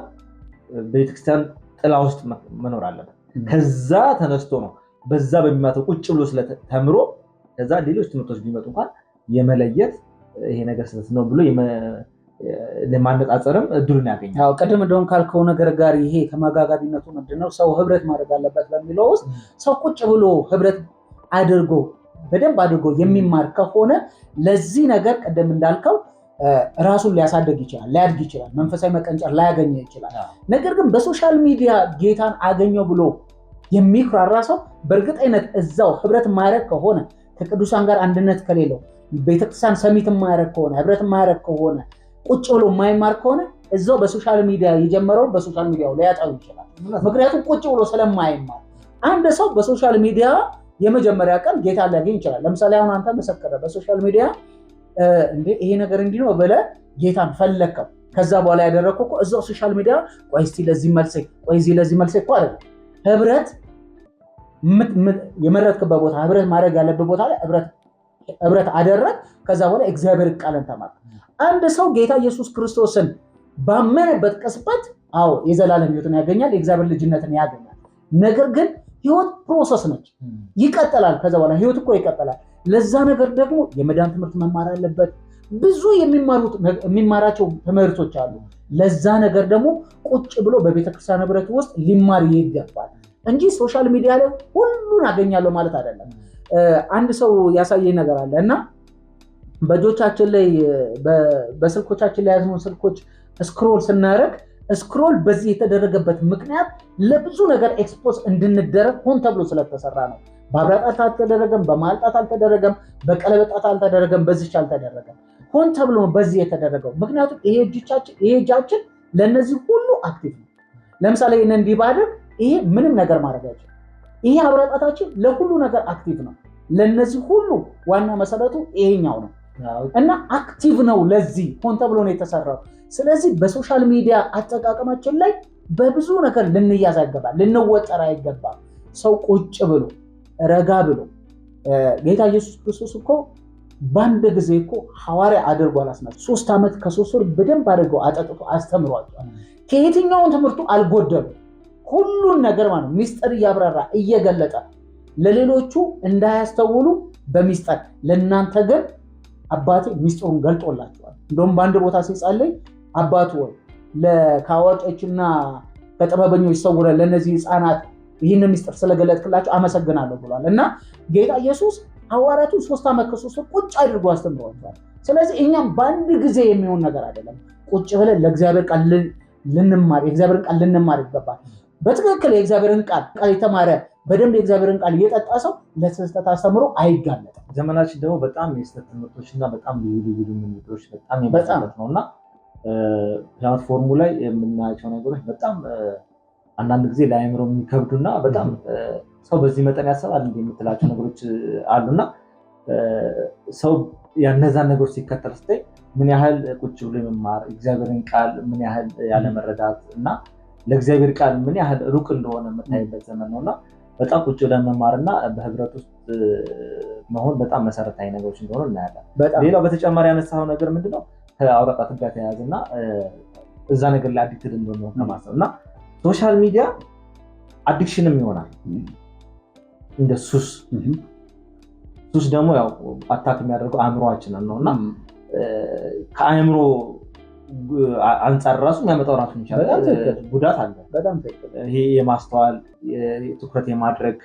በቤተክርስቲያን ጥላ ውስጥ መኖር አለበት። ከዛ ተነስቶ ነው በዛ በሚማተው ቁጭ ብሎ ስለተምሮ ከዛ ሌሎች ትምህርቶች ቢመጡ እንኳን የመለየት ይሄ ነገር ስህተት ነው ብሎ ለማነጻጸርም እድሉን ያገኛል። አዎ ቅድም እንደውም ካልከው ነገር ጋር ይሄ ተመጋጋቢነቱ ምንድነው ሰው ህብረት ማድረግ አለበት በሚለው ውስጥ ሰው ቁጭ ብሎ ህብረት አድርጎ በደንብ አድርጎ የሚማር ከሆነ ለዚህ ነገር ቅድም እንዳልከው ራሱን ሊያሳድግ ይችላል፣ ሊያድግ ይችላል፣ መንፈሳዊ መቀንጨር ላያገኘ ይችላል። ነገር ግን በሶሻል ሚዲያ ጌታን አገኘው ብሎ የሚኩራራ ሰው በእርግጠኝነት እዛው ህብረት ማድረግ ከሆነ ከቅዱሳን ጋር አንድነት ከሌለው ቤተክርስቲያን ሰሚት ማድረግ ከሆነ ህብረት ማድረግ ከሆነ ቁጭ ብሎ የማይማር ከሆነ እዛው በሶሻል ሚዲያ የጀመረውን በሶሻል ሚዲያው ሊያጣው ይችላል። ምክንያቱም ቁጭ ብሎ ስለማይማር አንድ ሰው በሶሻል ሚዲያ የመጀመሪያ ቀን ጌታ ሊያገኝ ይችላል። ለምሳሌ አሁን አንተ መሰከረ በሶሻል ሚዲያ ይሄ ነገር እንዲህ ነው ብለህ ጌታን ፈለከው። ከዛ በኋላ ያደረግከው እኮ እዛው ሶሻል ሚዲያ ቆይ እስቲ ለዚህ መልሴ ቆይ እዚህ ለዚህ መልሴ እኮ አይደለም። ህብረት የመረጥክበት ቦታ ህብረት ማድረግ ያለበት ቦታ ላይ ህብረት አደረግ። ከዛ በኋላ እግዚአብሔር ቃልን ተማር። አንድ ሰው ጌታ ኢየሱስ ክርስቶስን ባመነበት ቅጽበት አዎ የዘላለም ህይወትን ያገኛል፣ የእግዚአብሔር ልጅነትን ያገኛል። ነገር ግን ህይወት ፕሮሰስ ነች፣ ይቀጥላል። ከዛ በኋላ ህይወት እኮ ይቀጥላል። ለዛ ነገር ደግሞ የመዳን ትምህርት መማር አለበት። ብዙ የሚማራቸው ትምህርቶች አሉ። ለዛ ነገር ደግሞ ቁጭ ብሎ በቤተክርስቲያን ህብረት ውስጥ ሊማር ይገባል እንጂ ሶሻል ሚዲያ ላይ ሁሉን አገኛለሁ ማለት አይደለም። አንድ ሰው ያሳየኝ ነገር አለ እና በእጆቻችን ላይ በስልኮቻችን ላይ ያዝነው ስልኮች ስክሮል ስናደርግ ስክሮል በዚህ የተደረገበት ምክንያት ለብዙ ነገር ኤክስፖዝ እንድንደረግ ሆን ተብሎ ስለተሰራ ነው። በአብራጣት አልተደረገም፣ በማልጣት አልተደረገም፣ በቀለበጣት አልተደረገም፣ በዚች አልተደረገም። ሆን ተብሎ ነው በዚህ የተደረገው። ምክንያቱም ይሄ እጃችን ለእነዚህ ሁሉ አክቲቭ ነው። ለምሳሌ እንዲህ ባደርግ ይሄ ምንም ነገር ማድረግ አይችልም። ይሄ አብራጣታችን ለሁሉ ነገር አክቲቭ ነው። ለነዚህ ሁሉ ዋና መሰረቱ ይሄኛው ነው እና አክቲቭ ነው። ለዚህ ሆን ተብሎ ነው የተሰራው። ስለዚህ በሶሻል ሚዲያ አጠቃቀማችን ላይ በብዙ ነገር ልንያዝ አይገባም፣ ልንወጠር አይገባም። ሰው ቁጭ ብሎ ረጋ ብሎ ጌታ ኢየሱስ ክርስቶስ እኮ በአንድ ጊዜ እኮ ሐዋርያ አድርጎ አላስናቸው። 3 ዓመት ከ3 ወር በደንብ አድርገው አጠጥቶ አስተምሯቸዋል። ከየትኛውን ትምህርቱ አልጎደሉ። ሁሉን ነገር ማለት ሚስጥር እያብራራ እየገለጠ ለሌሎቹ እንዳያስተውሉ በሚስጥር ለእናንተ ግን አባቴ ሚስጥሩን ገልጦላቸዋል። እንደውም በአንድ ቦታ ሲጸልይ አባቱ ወይ ከአዋቂዎችና ከጥበበኞች ሰውረን ለእነዚህ ህፃናት ይህን ሚስጥር ስለገለጥክላቸው አመሰግናለሁ ብሏል። እና ጌታ ኢየሱስ ሐዋርያቱ 3 ዓመት ከ3 ወር ቁጭ አድርጎ አስተምሯቸዋል። ስለዚህ እኛም በአንድ ጊዜ የሚሆን ነገር አይደለም። ቁጭ ብለን ለእግዚአብሔር ቃል ልንማር የእግዚአብሔርን ቃል ልንማር ይገባል። በትክክል የእግዚአብሔርን ቃል የተማረ በደንብ የእግዚአብሔርን ቃል እየጠጣ ሰው ለስህተት አስተምሮ አይጋለጥም። ዘመናችን ደግሞ በጣም የስህተት ትምህርቶችና በጣም ልዩ ምንጮች በጣም የበዛበት ነውና ፕላትፎርሙ ላይ የምናያቸው ነገሮች በጣም አንዳንድ ጊዜ ለአእምሮ የሚከብዱና በጣም ሰው በዚህ መጠን ያሰባል የምትላቸው ነገሮች አሉና ሰው ያነዛን ነገሮች ሲከተል ስታይ ምን ያህል ቁጭ ብሎ የመማር እግዚአብሔርን ቃል ምን ያህል ያለመረዳት እና ለእግዚአብሔር ቃል ምን ያህል ሩቅ እንደሆነ የምታይበት ዘመን ነውና በጣም ቁጭ ብለን መማርና በህብረት ውስጥ መሆን በጣም መሰረታዊ ነገሮች እንደሆኑ እናያለን። ሌላው በተጨማሪ ያነሳው ነገር ምንድነው ከአውራጣት ጋር ተያያዘና እዛ ነገር ላይ አዲክትድ እንደሆነ ከማሰብ እና ሶሻል ሚዲያ አዲክሽንም ይሆናል እንደ ሱስ ደግሞ ያው አታክ የሚያደርገው አእምሮአችንን ነውና ከአእምሮ አንጻር ራሱ የሚያመጣው ራሱ ይችላል ጉዳት አለ። በጣም ትክክል። ይሄ የማስተዋል ትኩረት የማድረግ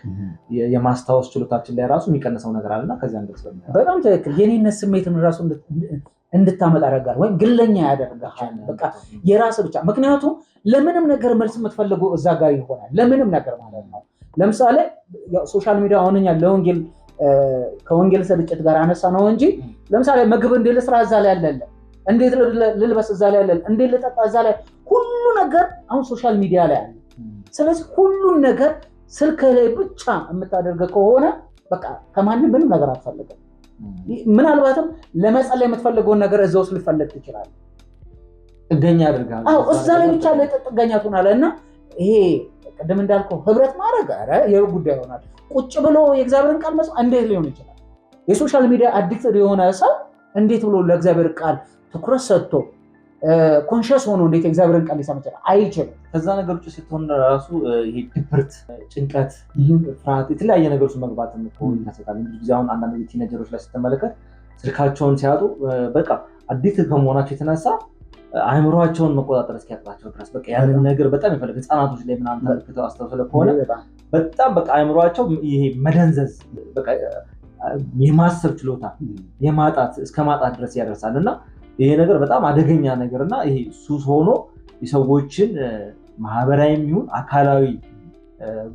የማስታወስ ችሎታችን ላይ ራሱ የሚቀንሰው ነገር አለና ከዚያ እንደዚህ በጣም ትክክል። የኔነት ስሜትን ራሱ እንድታመጣ ያደርጋል ወይም ግለኛ ያደርጋል። በቃ የራስ ብቻ። ምክንያቱም ለምንም ነገር መልስ የምትፈልገው እዛ ጋር ይሆናል። ለምንም ነገር ማለት ነው። ለምሳሌ ሶሻል ሚዲያ አሁንኛ ለወንጌል ከወንጌል ስርጭት ጋር አነሳ ነው እንጂ ለምሳሌ ምግብ እንደ ልስራ እዛ ላይ ያለለ እንዴት ልልበስ እዛ ላይ ያለለ እንዴት ልጠጣ እዛ ላይ ሁሉ ነገር አሁን ሶሻል ሚዲያ ላይ አለ። ስለዚህ ሁሉን ነገር ስልክ ላይ ብቻ የምታደርገ ከሆነ በቃ ከማንም ምንም ነገር አትፈልግም። ምናልባትም ለመጸለይ የምትፈልገውን ነገር እዛ ውስጥ ልፈልግ ትችላለህ። ጥገኛ ያደርጋል። አዎ እዛ ላይ ብቻ ላይ ጥገኛ ትሆናለህ። እና ይሄ ቅድም እንዳልከው ህብረት ማድረግ የሩቅ ጉዳይ ይሆናል። ቁጭ ብሎ የእግዚአብሔርን ቃል መስማት እንዴት ሊሆን ይችላል? የሶሻል ሚዲያ አዲክትድ የሆነ ሰው እንዴት ብሎ ለእግዚአብሔር ቃል ትኩረት ሰጥቶ ኮንሽስ ሆኖ እንዴት እግዚአብሔርን ቃል ሊሰማ ይችላል? አይችልም። ከዛ ነገር ውጭ ስትሆን ራሱ ይሄ ድብርት፣ ጭንቀት፣ ፍርሃት የተለያየ ነገሮች መግባት ይከሰታል። ብዙ ጊዜ አሁን አንዳንድ ቲኔጀሮች ላይ ስትመለከት ስልካቸውን ሲያጡ በቃ አዲክት ከመሆናቸው የተነሳ አእምሯቸውን መቆጣጠር እስኪያቅታቸው ድረስ በቃ ያንን ነገር በጣም ይፈልግ ህፃናቶች ላይ ምናምን ተመልክተው አስተውለው ከሆነ በጣም በቃ አእምሯቸው ይሄ መደንዘዝ በቃ የማሰብ ችሎታ የማጣት እስከ ማጣት ድረስ ያደርሳል እና ይሄ ነገር በጣም አደገኛ ነገር እና ይሄ ሱስ ሆኖ የሰዎችን ማህበራዊ ይሁን አካላዊ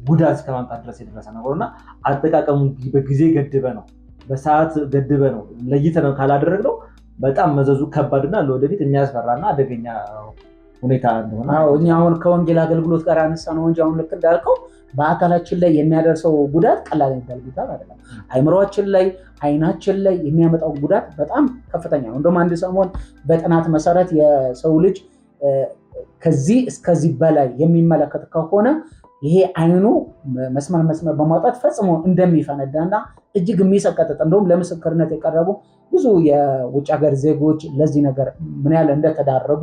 ጉዳት እስከ ማምጣት ድረስ የደረሰ ነገር እና አጠቃቀሙ በጊዜ ገድበ ነው በሰዓት ገድበ ነው ለይተ ነው ካላደረግነው በጣም መዘዙ ከባድና ለወደፊት የሚያስፈራና አደገኛ ሁኔታ እንደሆነ እኛ አሁን ከወንጌል አገልግሎት ጋር አነሳ ነው እንጂ አሁን ልክ እንዳልከው በአካላችን ላይ የሚያደርሰው ጉዳት ቀላል የሚባል ጉዳት አይደለም። አይምሮአችን ላይ አይናችን ላይ የሚያመጣው ጉዳት በጣም ከፍተኛ ነው። እንደውም አንድ ሰሞን በጥናት መሰረት የሰው ልጅ ከዚህ እስከዚህ በላይ የሚመለከት ከሆነ ይሄ አይኑ መስመር በማውጣት ፈጽሞ እንደሚፈነዳና እጅግ የሚሰቀጥጥ እንደውም ለምስክርነት የቀረቡ ብዙ የውጭ ሀገር ዜጎች ለዚህ ነገር ምን ያህል እንደተዳረጉ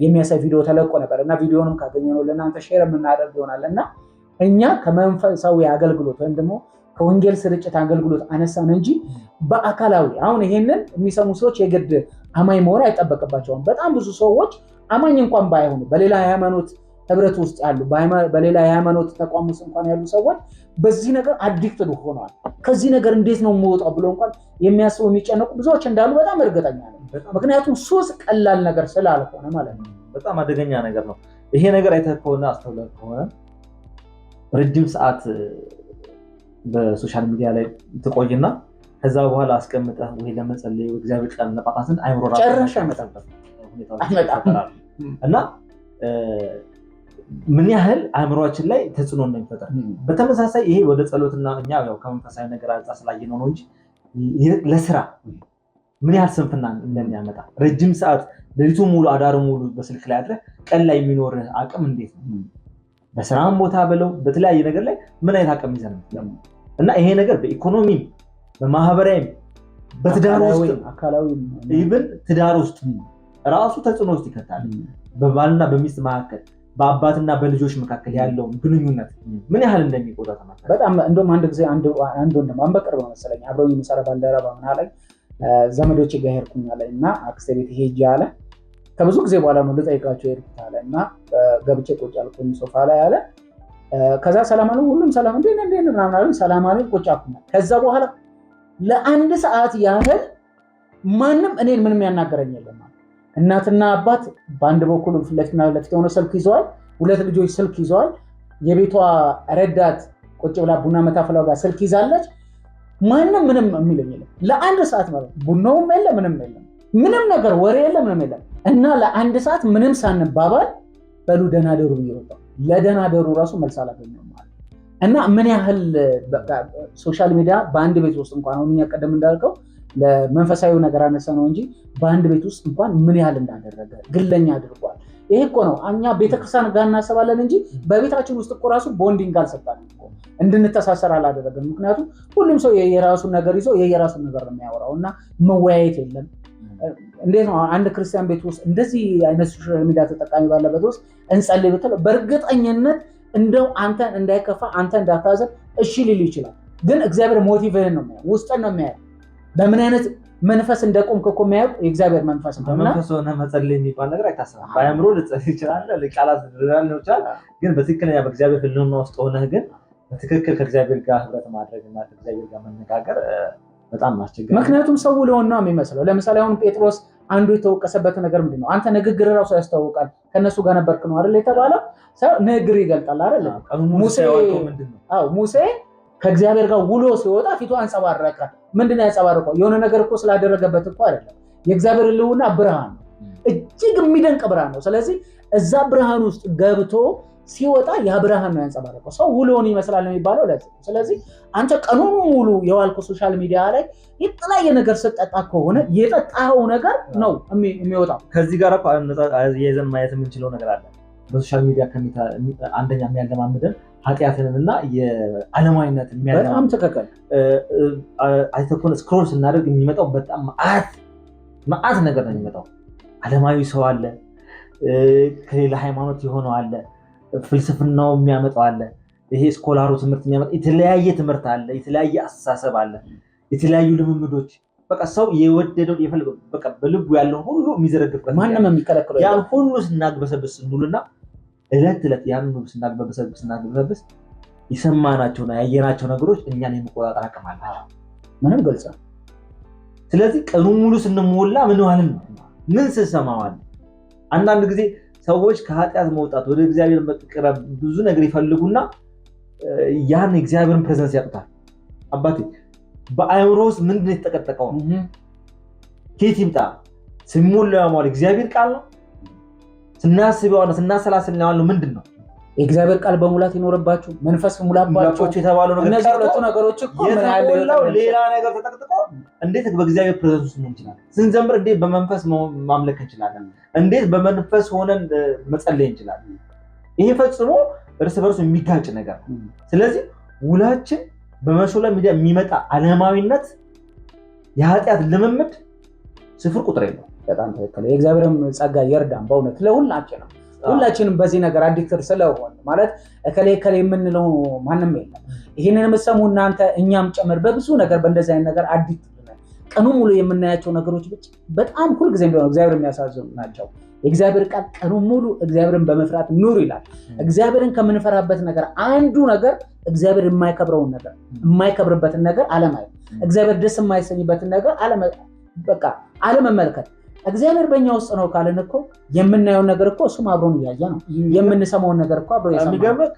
የሚያሳይ ቪዲዮ ተለቆ ነበር እና ቪዲዮንም ካገኘነው ለእናንተ ሼር የምናደርግ ይሆናል እና እኛ ከመንፈሳዊ አገልግሎት ወይም ደግሞ ከወንጌል ስርጭት አገልግሎት አነሳን እንጂ በአካላዊ አሁን ይሄንን የሚሰሙ ሰዎች የግድ አማኝ መሆን አይጠበቅባቸውም። በጣም ብዙ ሰዎች አማኝ እንኳን ባይሆኑ በሌላ ሃይማኖት ህብረት ውስጥ ያሉ በሌላ የሃይማኖት ተቋም ውስጥ እንኳን ያሉ ሰዎች በዚህ ነገር አዲክትድ ሆነዋል። ከዚህ ነገር እንዴት ነው የምወጣው ብሎ እንኳን የሚያስቡ የሚጨነቁ ብዙዎች እንዳሉ በጣም እርግጠኛ ነኝ። ምክንያቱም ሱስ ቀላል ነገር ስላልሆነ ማለት ነው። በጣም አደገኛ ነገር ነው። ይሄ ነገር አይተህ ከሆነ አስተውለህ ከሆነ ረጅም ሰዓት በሶሻል ሚዲያ ላይ ትቆይና ከዛ በኋላ አስቀምጠህ ወይ ለመጸለይ ወይ እግዚአብሔር ቃል ለማጥናት አይምሮ ራሱ ጨረሻ መጣበት እና ምን ያህል አእምሮአችን ላይ ተጽዕኖ እንደሚፈጠር በተመሳሳይ ይሄ ወደ ጸሎትና እኛ ያው ከመንፈሳዊ ነገር አንጻር ስላየነው ነው እንጂ ለስራ ምን ያህል ስንፍና እንደሚያመጣ ረጅም ሰዓት ሌሊቱን ሙሉ አዳሩ ሙሉ በስልክ ላይ አድረህ ቀን ላይ የሚኖርህ አቅም እንዴት ነው? በስራም ቦታ ብለው በተለያየ ነገር ላይ ምን አይነት አቅም ይዘን ነው እና ይሄ ነገር በኢኮኖሚም በማህበራዊም በትዳር ውስጥ አካላዊ ኢቭን ትዳር ውስጥ ራሱ ተጽዕኖ ውስጥ ይከታል። በባልና በሚስት መካከል በአባትና በልጆች መካከል ያለው ግንኙነት ምን ያህል እንደሚቆጣ ተመልከት። በጣም እንደውም አንድ ጊዜ አንድ ወንድም በቅርብ መሰለኝ አብረው የሚሰራ ባልደረባ ምን አለኝ፣ ዘመዶች ጋር ሄድኩኝ አለ እና አክስቴ ቤት ሄጄ አለ ከብዙ ጊዜ በኋላ ነው ልጠይቃቸው ሄድኩት አለ እና ገብቼ ቁጭ አልኩኝ ሶፋ ላይ አለ። ከዛ ሰላም አሉ፣ ሁሉም ሰላም እንዴ ምናምን አሉኝ። ሰላም አሉኝ፣ ቁጭ አልኩኝ። ከዛ በኋላ ለአንድ ሰዓት ያህል ማንም እኔን ምንም ያናገረኝ የለም። እናትና አባት በአንድ በኩል ለፊትና ለፊት የሆነ ስልክ ይዘዋል፣ ሁለት ልጆች ስልክ ይዘዋል። የቤቷ ረዳት ቁጭ ብላ ቡና መታፈላው ጋር ስልክ ይዛለች። ማንም ምንም የሚለኝ የለም ለአንድ ሰዓት ማለት ቡናውም የለ ምንም የለም፣ ምንም ነገር ወሬ የለ ምንም የለም። እና ለአንድ ሰዓት ምንም ሳንባባል በሉ ደህና ደሩ ብዬ ወጣሁ። ለደህና ደሩ ራሱ መልስ አላገኘሁም ማለት እና ምን ያህል ሶሻል ሚዲያ በአንድ ቤት ውስጥ እንኳን አሁን እኛ ቀደም እንዳልከው ለመንፈሳዊ ነገር አነሳ ነው እንጂ በአንድ ቤት ውስጥ እንኳን ምን ያህል እንዳደረገ ግለኛ አድርጓል። ይሄ እኮ ነው እኛ ቤተክርስቲያን ጋር እናስባለን እንጂ በቤታችን ውስጥ እኮ ራሱ ቦንዲንግ አልሰጣንም እኮ እንድንተሳሰር አላደረገም። ምክንያቱም ሁሉም ሰው የራሱን ነገር ይዞ የራሱን ነገር ነው የሚያወራው እና መወያየት የለም። እንዴት ነው አንድ ክርስቲያን ቤት ውስጥ እንደዚህ አይነት ሶሻል ሚዲያ ተጠቃሚ ባለበት ውስጥ እንጸልይ ብትለው በእርግጠኝነት እንደው አንተ እንዳይከፋ አንተ እንዳታዘን እሺ ሊል ይችላል። ግን እግዚአብሔር ሞቲቭህን ነው የሚያየው፣ ውስጥን ነው የሚያየው። በምን አይነት መንፈስ እንደቆምክ እኮ የሚያየው የእግዚአብሔር መንፈስ ነው። መንፈስ ሆነ መጸለይ የሚባል ነገር አይታሰብም። በአእምሮ ልጸልይ ይችላል፣ ቃላት ልናገር ይችላል። ግን በትክክለኛ በእግዚአብሔር ሕልውና ውስጥ ሆነህ ግን በትክክል ከእግዚአብሔር ጋር ህብረት ማድረግ እና ከእግዚአብሔር ጋር መነጋገር በጣም አስቸጋሪ። ምክንያቱም ሰው ሊሆን ነው የሚመስለው። ለምሳሌ አሁን ጴጥሮስ አንዱ የተወቀሰበት ነገር ምንድነው? አንተ ንግግር ራሱ ያስታውቃል ከነሱ ጋር ነበርክ ነው አይደል የተባለው። ንግግር ይገልጣል አይደል? ሙሴ ከእግዚአብሔር ጋር ውሎ ሲወጣ ፊቱ አንጸባረቀ። ምንድነው ያንጸባረቀው? የሆነ ነገር እኮ ስላደረገበት እኮ አይደለም። የእግዚአብሔር ሕልውና ብርሃን ነው፣ እጅግ የሚደንቅ ብርሃን ነው። ስለዚህ እዛ ብርሃን ውስጥ ገብቶ ሲወጣ ያ ብርሃን ነው ያንጸባረቀው። ሰው ውሎውን ይመስላል የሚባለው ለዚህ። ስለዚህ አንተ ቀኑን ሙሉ የዋልከው ሶሻል ሚዲያ ላይ የተለያየ ነገር ስጠጣ ከሆነ የጠጣኸው ነገር ነው የሚወጣው። ከዚህ ጋር የዘን ማየት የምንችለው ነገር አለ። በሶሻል ሚዲያ አንደኛ የሚያለማምደን ኃጢአትንን እና የዓለማዊነት በጣም ትክክል አይተኮን ስክሮል ስናደርግ የሚመጣው በጣም መዓት ነገር ነው የሚመጣው። ዓለማዊ ሰው አለ፣ ከሌላ ሃይማኖት የሆነው አለ፣ ፍልስፍናው የሚያመጣው አለ፣ ይሄ ስኮላሩ ትምህርት የሚያመጣ የተለያየ ትምህርት አለ፣ የተለያየ አስተሳሰብ አለ፣ የተለያዩ ልምምዶች በቃ ሰው የወደደው የፈለገው በቃ በልቡ ያለው ሁሉ የሚዘረግፍበት ማንንም የሚከለክለው ያን ሁሉ ስናግበሰብስ እንውልና እለት ያን ሁሉ ስናግበሰብስ የሰማናቸውና ያየናቸው ነገሮች እኛን የመቆጣጠር አቅም አላቸው። ምንም ግልጽ። ስለዚህ ቀኑ ሙሉ ስንሞላ ምን ስንሰማዋል። አንዳንድ ጊዜ ሰዎች ከኃጢአት መውጣት ወደ እግዚአብሔር መቅረብ ብዙ ነገር ይፈልጉና ያን እግዚአብሔርን ፕሬዘንስ ያጡታል። አባቴ በአእምሮ ውስጥ ምንድን ነው የተጠቀጠቀው? ከየት ይምጣ? ሲሞላ ያማል እግዚአብሔር ቃል ነው። ስናስበውና ስናሰላስል ነው ምንድን ነው? የእግዚአብሔር ቃል በሙላት ይኖርባችሁ፣ መንፈስ ሙላባችሁ የተባለው ነገር እነዚህ ሁለቱ ነገሮች እኮ ምን ያለው ሌላ ነገር ተጠቅጥቆ እንዴት በእግዚአብሔር ፕሬዘንስ ውስጥ እንችላለን? ስንዘምር እንዴት በመንፈስ ማምለክ እንችላለን? እንዴት በመንፈስ ሆነን መጸለይ እንችላለን? ይሄ ፈጽሞ እርስ በርሱ የሚጋጭ ነገር ነው። ስለዚህ ውላችን በሶሻል ሚዲያ የሚመጣ ዓለማዊነት የኃጢአት ልምምድ ስፍር ቁጥር የለው። በጣም ትክክል። የእግዚአብሔርም ጸጋ ይርዳን በእውነት ለሁላችንም። ሁላችንም በዚህ ነገር አዲክትድ ስለሆነ ማለት እከሌ የምንለው ማንም የለም። ይህንን የምትሰሙ እናንተ እኛም ጨምር በብዙ ነገር በእንደዚህ አይነት ነገር አዲክትድ ነን። ቀኑ ሙሉ የምናያቸው ነገሮች በጣም ሁልጊዜም ቢሆን እግዚአብሔር የሚያሳዝኑ ናቸው። የእግዚአብሔር ቃል ቀኑ ሙሉ እግዚአብሔርን በመፍራት ኑር ይላል። እግዚአብሔርን ከምንፈራበት ነገር አንዱ ነገር እግዚአብሔር የማይከብርበትን ነገር አለማየት፣ እግዚአብሔር ደስ የማይሰኝበትን ነገር አለመመልከት። እግዚአብሔር በእኛ ውስጥ ነው ካልን እኮ የምናየውን ነገር እኮ እሱም አብሮን እያየ ነው። የምንሰማውን ነገር እኮ አብሮ ይሰማል። የሚገርምህ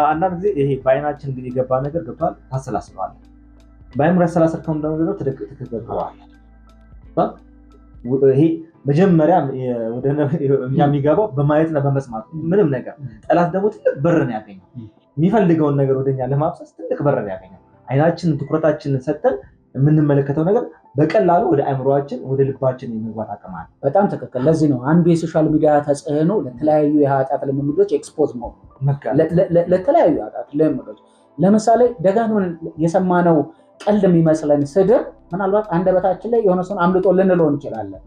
አንዳንድ ጊዜ ይሄ በአይናችን ግን የገባ ነገር ገብቷል፣ ታሰላስለዋለህ። በአይምሮ ያሰላሰልከው እንደሆነ ትክክል። ይሄ መጀመሪያ እኛ የሚገባው በማየትና በመስማት ምንም ነገር። ጠላት ደግሞ ትልቅ በር ነው ያገኘው። የሚፈልገውን ነገር ወደኛ ለማፍሰስ ትልቅ በር ነው ያገኘው። አይናችንን ትኩረታችንን ሰጥተን የምንመለከተው ነገር በቀላሉ ወደ አእምሮአችን ወደ ልባችን የመግባት አቅም አለ። በጣም ትክክል። ለዚህ ነው አንዱ የሶሻል ሚዲያ ተጽዕኖ ለተለያዩ የኃጢአት ልምምዶች ኤክስፖዝ ነው። ለተለያዩ የኃጢአት ልምምዶች ለምሳሌ ደጋግመን የሰማነው ቀልድ የሚመስለን ስድብ ምናልባት አንደበታችን ላይ የሆነ ሰውን አምልጦ ልንለው እንችላለን።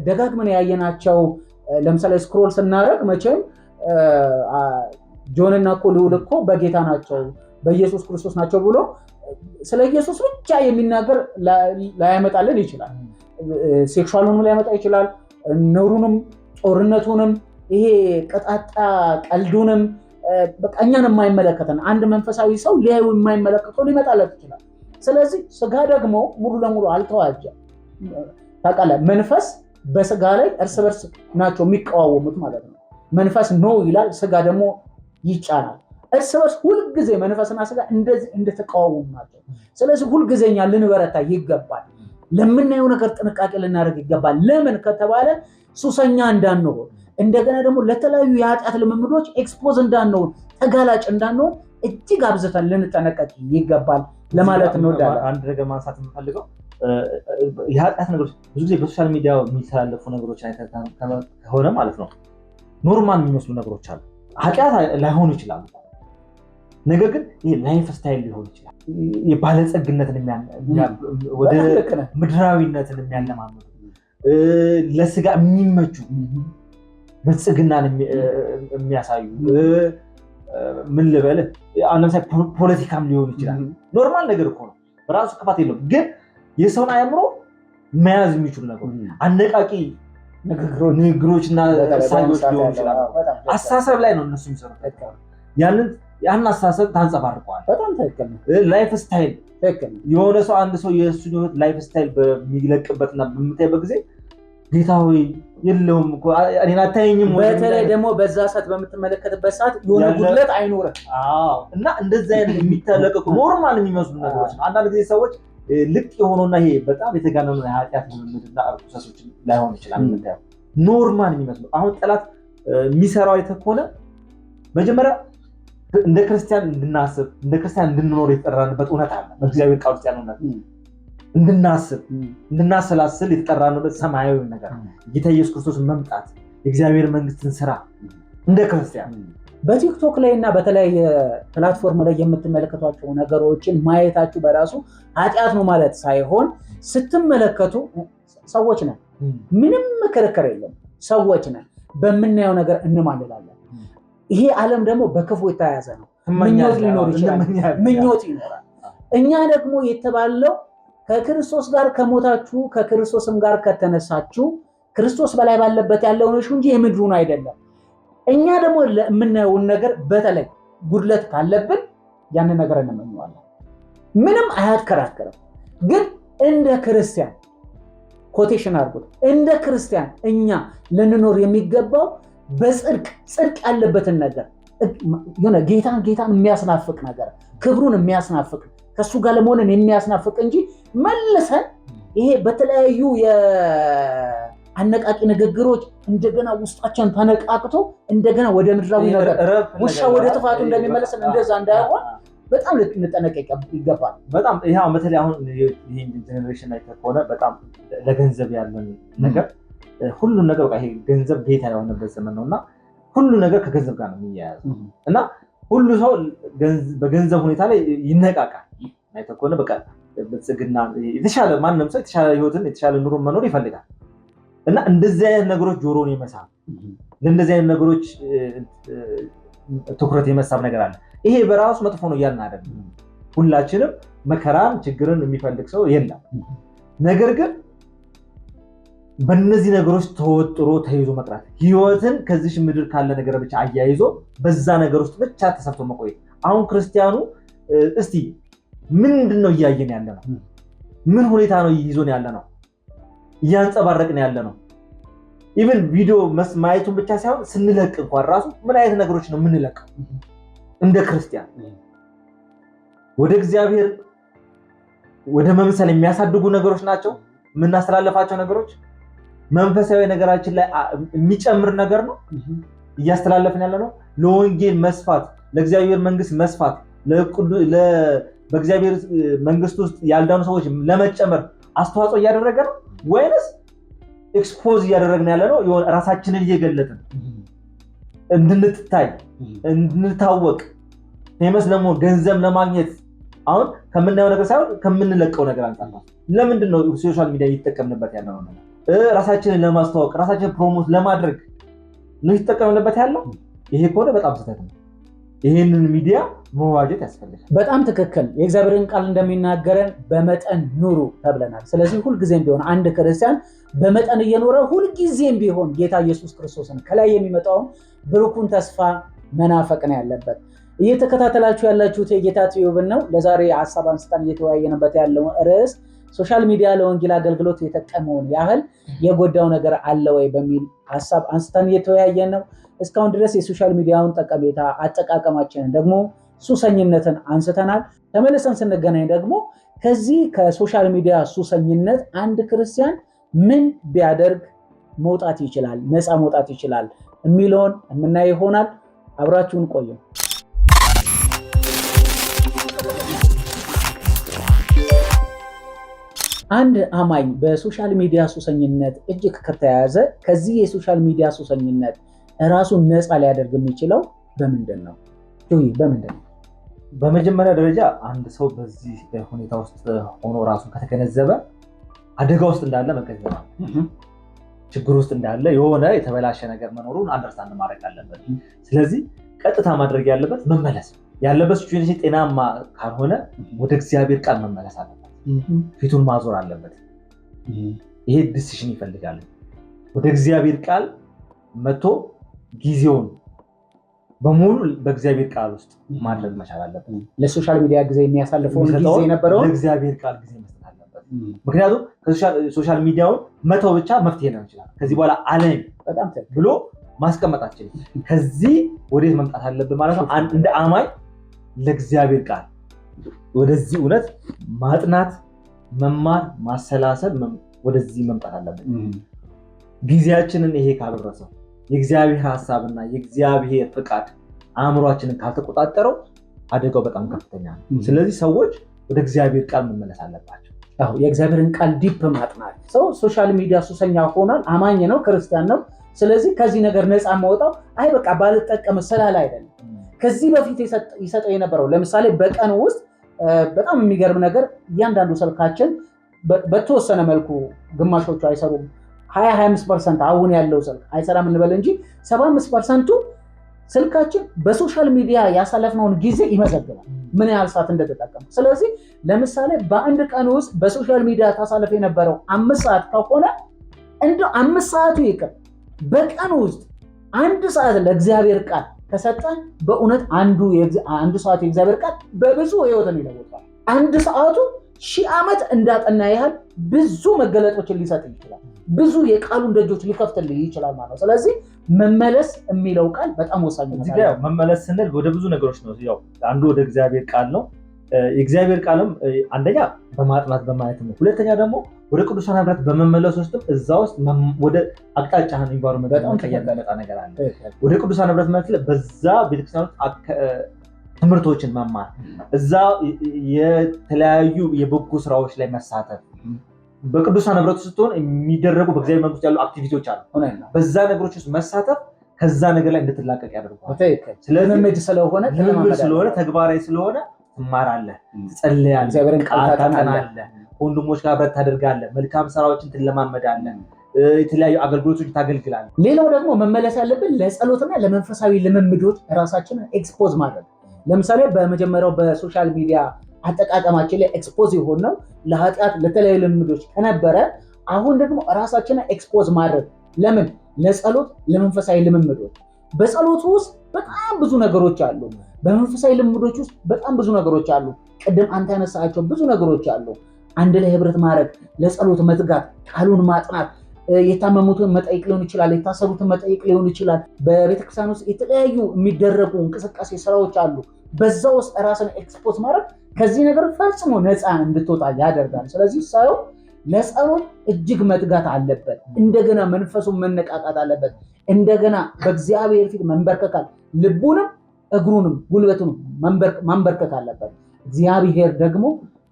ደጋግመን ያየናቸው ለምሳሌ ስክሮል ስናደርግ መቼም ጆንና እኮ ልዑል እኮ በጌታ ናቸው በኢየሱስ ክርስቶስ ናቸው ብሎ ስለ ኢየሱስ ብቻ የሚናገር ላያመጣልን ይችላል። ሴክሹዋሉንም ሊያመጣ ይችላል፣ ነውሩንም፣ ጦርነቱንም፣ ይሄ ቀጣጣ ቀልዱንም በቃ እኛን የማይመለከተን አንድ መንፈሳዊ ሰው ሊያዩ የማይመለከተው ሊመጣለት ይችላል። ስለዚህ ስጋ ደግሞ ሙሉ ለሙሉ አልተዋጀም። ታውቃለህ፣ መንፈስ በስጋ ላይ እርስ በርስ ናቸው የሚቀዋወሙት ማለት ነው። መንፈስ ነው ይላል፣ ስጋ ደግሞ ይጫናል። እርስ በርስ ሁልጊዜ መንፈስና ስጋ እንደዚህ እንደተቃወሙ ናቸው። ስለዚህ ሁልጊዜ እኛ ልንበረታ ይገባል። ለምናየው ነገር ጥንቃቄ ልናደርግ ይገባል። ለምን ከተባለ ሱሰኛ እንዳንሆን፣ እንደገና ደግሞ ለተለያዩ የኃጢአት ልምምዶች ኤክስፖዝ እንዳንሆን፣ ተጋላጭ እንዳንሆን እጅግ አብዝተን ልንጠነቀቅ ይገባል ለማለት እንወዳለን። አንድ ነገር ማንሳት የምፈልገው የኃጢአት ነገሮች ብዙ ጊዜ በሶሻል ሚዲያ የሚተላለፉ ነገሮች ከሆነ ማለት ነው ኖርማል የሚመስሉ ነገሮች አሉ። ኃጢአት ላይሆኑ ይችላሉ። ነገር ግን ይሄ ላይፍ ስታይል ሊሆን ይችላል። የባለጸግነትን ወደ ምድራዊነትን የሚያለማመዱ ለስጋ የሚመቹ ብልጽግናን የሚያሳዩ ምን ልበልህ፣ ለምሳሌ ፖለቲካም ሊሆን ይችላል። ኖርማል ነገር እኮ ነው፣ በራሱ ክፋት የለውም። ግን የሰውን አእምሮ መያዝ የሚችሉ ነገሮች አነቃቂ ንግግሮችና እሳቤዎች ሊሆኑ ይችላሉ። አስተሳሰብ ላይ ነው እነሱ የሚሰሩት። ያን አስተሳሰብ ታንጸባርቀዋል። በጣም ትክክል ነው። ላይፍ ስታይል የሆነ ሰው አንድ ሰው የእሱን ህይወት ላይፍ ስታይል በሚለቅበትና በምታይበት ጊዜ ጌታ ሆይ የለውም እኮ እኔን አታየኝም። በተለይ ደግሞ በዛ ሰዓት በምትመለከትበት ሰዓት የሆነ ጉድለት አይኖርም። እና እንደዚህ አይነት የሚተለቀቁ ኖርማል የሚመስሉ ነገሮች ነው። አንዳንድ ጊዜ ሰዎች ልቅ የሆነውና ይሄ በጣም የተጋነኑ የኃጢአት ልምምድና እርኩሰቶች ላይሆን ይችላል። ኖርማል የሚመስሉ አሁን ጠላት የሚሰራው አይተህ ከሆነ መጀመሪያ እንደ ክርስቲያን እንድናስብ እንደ ክርስቲያን እንድንኖር የተጠራንበት እውነት አለ። በእግዚአብሔር ቃል ውስጥ ያለው እውነት እንድናስብ እንድናሰላስል የተጠራንበት ሰማያዊ ነገር ጌታ ኢየሱስ ክርስቶስ መምጣት፣ የእግዚአብሔር መንግስትን ስራ እንደ ክርስቲያን በቲክቶክ ላይ እና በተለያየ ፕላትፎርም ላይ የምትመለከቷቸው ነገሮችን ማየታችሁ በራሱ ኃጢአት ነው ማለት ሳይሆን ስትመለከቱ ሰዎች ነን። ምንም ክርክር የለም። ሰዎች ነን። በምናየው ነገር እንማልላለን። ይሄ ዓለም ደግሞ በክፉ የተያዘ ነው። ምኞት ሊኖር ይችላል። ምኞት ይኖራል። እኛ ደግሞ የተባለው ከክርስቶስ ጋር ከሞታችሁ ከክርስቶስም ጋር ከተነሳችሁ ክርስቶስ በላይ ባለበት ያለውን እሹ እንጂ የምድሩን አይደለም። እኛ ደግሞ የምናየውን ነገር በተለይ ጉድለት ካለብን ያንን ነገር እንመኘዋለን። ምንም አያከራክርም። ግን እንደ ክርስቲያን ኮቴሽን አድርጉት፣ እንደ ክርስቲያን እኛ ልንኖር የሚገባው ጽድቅ ያለበትን ነገር የሆነ ጌታን የሚያስናፍቅ ነገር፣ ክብሩን የሚያስናፍቅ ከሱ ጋር ለመሆንን የሚያስናፍቅ እንጂ መልሰን ይሄ በተለያዩ የአነቃቂ ንግግሮች እንደገና ውስጣችን ተነቃቅቶ እንደገና ወደ ምድራዊ ነገር ውሻ ወደ ጥፋቱ እንደሚመለስን እንደዛ እንዳይሆን በጣም ልንጠነቀቅ ይገባል። በጣም ይሄ በተለይ አሁን ይሄ ጀነሬሽን ላይ ከሆነ በጣም ለገንዘብ ያለን ነገር ሁሉም ነገር በቃ ይሄ ገንዘብ ጌታ የሆነበት ዘመን ነውና ሁሉ ነገር ከገንዘብ ጋር ነው የሚያያዘው እና ሁሉ ሰው በገንዘብ ሁኔታ ላይ ይነቃቃል። አይተህ ከሆነ በቃ ብልጽግና የተሻለ ማንንም ሰው የተሻለ ህይወትን የተሻለ ኑሮ መኖር ይፈልጋል እና እንደዚህ አይነት ነገሮች ጆሮን ይመሳል። ለእንደዚህ አይነት ነገሮች ትኩረት የመሳብ ነገር አለ። ይሄ በራሱ መጥፎ ነው እያልን አይደለም። ሁላችንም መከራን ችግርን የሚፈልግ ሰው የለም። ነገር ግን በእነዚህ ነገሮች ተወጥሮ ተይዞ መቅረት ህይወትን ከዚህ ምድር ካለ ነገር ብቻ አያይዞ በዛ ነገር ውስጥ ብቻ ተሰፍቶ መቆየት። አሁን ክርስቲያኑ እስቲ ምንድን ነው እያየን ያለ ነው? ምን ሁኔታ ነው ይዞን ያለ ነው? እያንጸባረቅን ያለ ነው? ኢቭን ቪዲዮ ማየቱን ብቻ ሳይሆን ስንለቅ እንኳን ራሱ ምን አይነት ነገሮች ነው የምንለቀው? እንደ ክርስቲያን ወደ እግዚአብሔር ወደ መምሰል የሚያሳድጉ ነገሮች ናቸው የምናስተላለፋቸው ነገሮች። መንፈሳዊ ነገራችን ላይ የሚጨምር ነገር ነው እያስተላለፍን ያለ ነው። ለወንጌል መስፋት፣ ለእግዚአብሔር መንግስት መስፋት፣ በእግዚአብሔር መንግስት ውስጥ ያልዳኑ ሰዎች ለመጨመር አስተዋጽኦ እያደረገ ነው ወይንስ ኤክስፖዝ እያደረግን ያለ ነው? የሆነ ራሳችንን እየገለጥን እንድንታይ እንድንታወቅ ፌመስ ለመሆን ገንዘብ ለማግኘት አሁን ከምናየው ነገር ሳይሆን ከምንለቀው ነገር አንጻር ነው። ለምንድን ነው ሶሻል ሚዲያ እየተጠቀምንበት ያለው ነው? ራሳችንን ለማስተዋወቅ ራሳችንን ፕሮሞት ለማድረግ ነው እየተጠቀምንበት ያለው። ይሄ ከሆነ በጣም ስህተት ነው። ይሄንን ሚዲያ መዋጀት ያስፈልጋል። በጣም ትክክል። የእግዚአብሔርን ቃል እንደሚናገረን በመጠን ኑሩ ተብለናል። ስለዚህ ሁልጊዜም ቢሆን አንድ ክርስቲያን በመጠን እየኖረ ሁልጊዜም ቢሆን ጌታ ኢየሱስ ክርስቶስን ከላይ የሚመጣውን ብሩኩን ተስፋ መናፈቅ ነው ያለበት። እየተከታተላችሁ ያላችሁት የጌታ ቲዩብን ነው። ለዛሬ ሀሳብ አንስተን እየተወያየንበት ያለው ርዕስ ሶሻል ሚዲያ ለወንጌል አገልግሎት የጠቀመውን ያህል የጎዳው ነገር አለ ወይ በሚል ሀሳብ አንስተን እየተወያየን ነው። እስካሁን ድረስ የሶሻል ሚዲያውን ጠቀሜታ፣ አጠቃቀማችንን ደግሞ ሱሰኝነትን አንስተናል። ተመልሰን ስንገናኝ ደግሞ ከዚህ ከሶሻል ሚዲያ ሱሰኝነት አንድ ክርስቲያን ምን ቢያደርግ መውጣት ይችላል፣ ነፃ መውጣት ይችላል የሚለውን የምናየው ይሆናል። አብራችሁን ቆዩ። አንድ አማኝ በሶሻል ሚዲያ ሱሰኝነት እጅግ ከተያዘ ከዚህ የሶሻል ሚዲያ ሱሰኝነት ራሱን ነፃ ሊያደርግ የሚችለው በምንድን ነው? በምንድን ነው? በመጀመሪያ ደረጃ አንድ ሰው በዚህ ሁኔታ ውስጥ ሆኖ ራሱን ከተገነዘበ አደጋ ውስጥ እንዳለ መገንዘብ፣ ችግር ውስጥ እንዳለ የሆነ የተበላሸ ነገር መኖሩን አንደርስታንድ ማድረግ አለበት። ስለዚህ ቀጥታ ማድረግ ያለበት መመለስ ያለበት ሲቹዌሽን ጤናማ ካልሆነ ወደ እግዚአብሔር ቃል መመለስ አለበት። ፊቱን ማዞር አለበት። ይሄ ዲሲሽን ይፈልጋል። ወደ እግዚአብሔር ቃል መጥቶ ጊዜውን በሙሉ በእግዚአብሔር ቃል ውስጥ ማድረግ መቻል አለበት። ለሶሻል ሚዲያ ጊዜ የሚያሳልፈውን ጊዜ የነበረውን ለእግዚአብሔር ቃል ጊዜ መስጠት አለበት። ምክንያቱም ሶሻል ሚዲያውን መተው ብቻ መፍትሄ ነው ይችላል። ከዚህ በኋላ አለኝ ብሎ ማስቀመጣችን ከዚህ ወዴት መምጣት አለብን ማለት ነው። እንደ አማኝ ለእግዚአብሔር ቃል ወደዚህ እውነት ማጥናት፣ መማር፣ ማሰላሰል ወደዚህ መምጣት አለብን። ጊዜያችንን ይሄ ካልረሰው የእግዚአብሔር ሐሳብና የእግዚአብሔር ፍቃድ አእምሯችንን ካልተቆጣጠረው አደጋው በጣም ከፍተኛ ነው። ስለዚህ ሰዎች ወደ እግዚአብሔር ቃል መመለስ አለባቸው። የእግዚአብሔርን ቃል ዲፕ ማጥናት። ሰው ሶሻል ሚዲያ ሱሰኛ ሆኗል። አማኝ ነው፣ ክርስቲያን ነው። ስለዚህ ከዚህ ነገር ነፃ ማውጣው አይ በቃ ባልጠቀም ስላል አይደለም። ከዚህ በፊት ይሰጠው የነበረው ለምሳሌ በቀን ውስጥ በጣም የሚገርም ነገር እያንዳንዱ ስልካችን በተወሰነ መልኩ ግማሾቹ አይሰሩም። 20-25% አሁን ያለው ስልክ አይሰራም እንበል እንጂ 75%ቱ ስልካችን በሶሻል ሚዲያ ያሳለፍነውን ጊዜ ይመዘግባል፣ ምን ያህል ሰዓት እንደተጠቀም። ስለዚህ ለምሳሌ በአንድ ቀን ውስጥ በሶሻል ሚዲያ ታሳልፍ የነበረው 5 ሰዓት ከሆነ እንደ 5 ሰዓቱ ይቅር በቀን ውስጥ 1 ሰዓት ለእግዚአብሔር ቃል ከሰጠን በእውነት አንዱ ሰዓት የእግዚአብሔር ቃል በብዙ ህይወትን ይለውጣል። 1 ሰዓቱ 1000 ዓመት እንዳጠና ያህል ብዙ መገለጦችን ሊሰጥ ይችላል። ብዙ የቃሉን ደጆች ሊከፍትልህ ይችላል ማለት ነው። ስለዚህ መመለስ የሚለው ቃል በጣም ወሳኝ ነው። እዚህ ጋር መመለስ ስንል ወደ ብዙ ነገሮች ነው። ያው አንዱ ወደ እግዚአብሔር ቃል ነው። የእግዚአብሔር ቃልም አንደኛ በማጥናት በማየት ነው። ሁለተኛ ደግሞ ወደ ቅዱሳን ህብረት በመመለስ ውስጥም እዛ ውስጥ ወደ አቅጣጫህን ኢንቫይሮንመንት መቀየር የሚመጣ ነገር አለ። ወደ ቅዱሳን ህብረት ማለት በዛ ቤተክርስቲያን ውስጥ ትምህርቶችን መማር፣ እዛ የተለያዩ የበጎ ስራዎች ላይ መሳተፍ፣ በቅዱሳን ህብረት ውስጥ ስትሆን የሚደረጉ በእግዚአብሔር መንግስት ያሉ አክቲቪቲዎች አሉ። በዛ ነገሮች ውስጥ መሳተፍ ከዛ ነገር ላይ እንድትላቀቅ ያደርጋል። ስለሆነ ተግባራዊ ስለሆነ ትማራለህ፣ ትጸልያለህ፣ ቃል ታጠናለህ፣ ከወንድሞች ጋር ህብረት ታደርጋለህ፣ መልካም ስራዎችን ትለማመዳለህ፣ የተለያዩ አገልግሎቶች ታገልግላለህ። ሌላው ደግሞ መመለስ ያለብን ለጸሎትና ለመንፈሳዊ ልምምዶች ራሳችንን ኤክስፖዝ ማድረግ። ለምሳሌ በመጀመሪያው በሶሻል ሚዲያ አጠቃቀማችን ላይ ኤክስፖዝ የሆነው ለኃጢአት ለተለያዩ ልምምዶች ከነበረ አሁን ደግሞ ራሳችንን ኤክስፖዝ ማድረግ ለምን? ለጸሎት ለመንፈሳዊ ልምምዶች። በጸሎት ውስጥ በጣም ብዙ ነገሮች አሉ። በመንፈሳዊ ልምምዶች ውስጥ በጣም ብዙ ነገሮች አሉ። ቅድም አንተ ያነሳቸው ብዙ ነገሮች አሉ። አንድ ላይ ህብረት ማድረግ፣ ለጸሎት መትጋት፣ ቃሉን ማጥናት፣ የታመሙትን መጠየቅ ሊሆን ይችላል፣ የታሰሩትን መጠየቅ ሊሆን ይችላል። በቤተክርስቲያን ውስጥ የተለያዩ የሚደረጉ እንቅስቃሴ ስራዎች አሉ። በዛ ውስጥ ራስን ኤክስፖዝ ማድረግ ከዚህ ነገር ፈጽሞ ነፃ እንድትወጣ ያደርጋል። ስለዚህ ሰው ለጸሎት እጅግ መትጋት አለበት። እንደገና መንፈሱን መነቃቃት አለበት። እንደገና በእግዚአብሔር ፊት መንበርከካል። ልቡንም እግሩንም ጉልበቱንም ማንበርከክ አለበት። እግዚአብሔር ደግሞ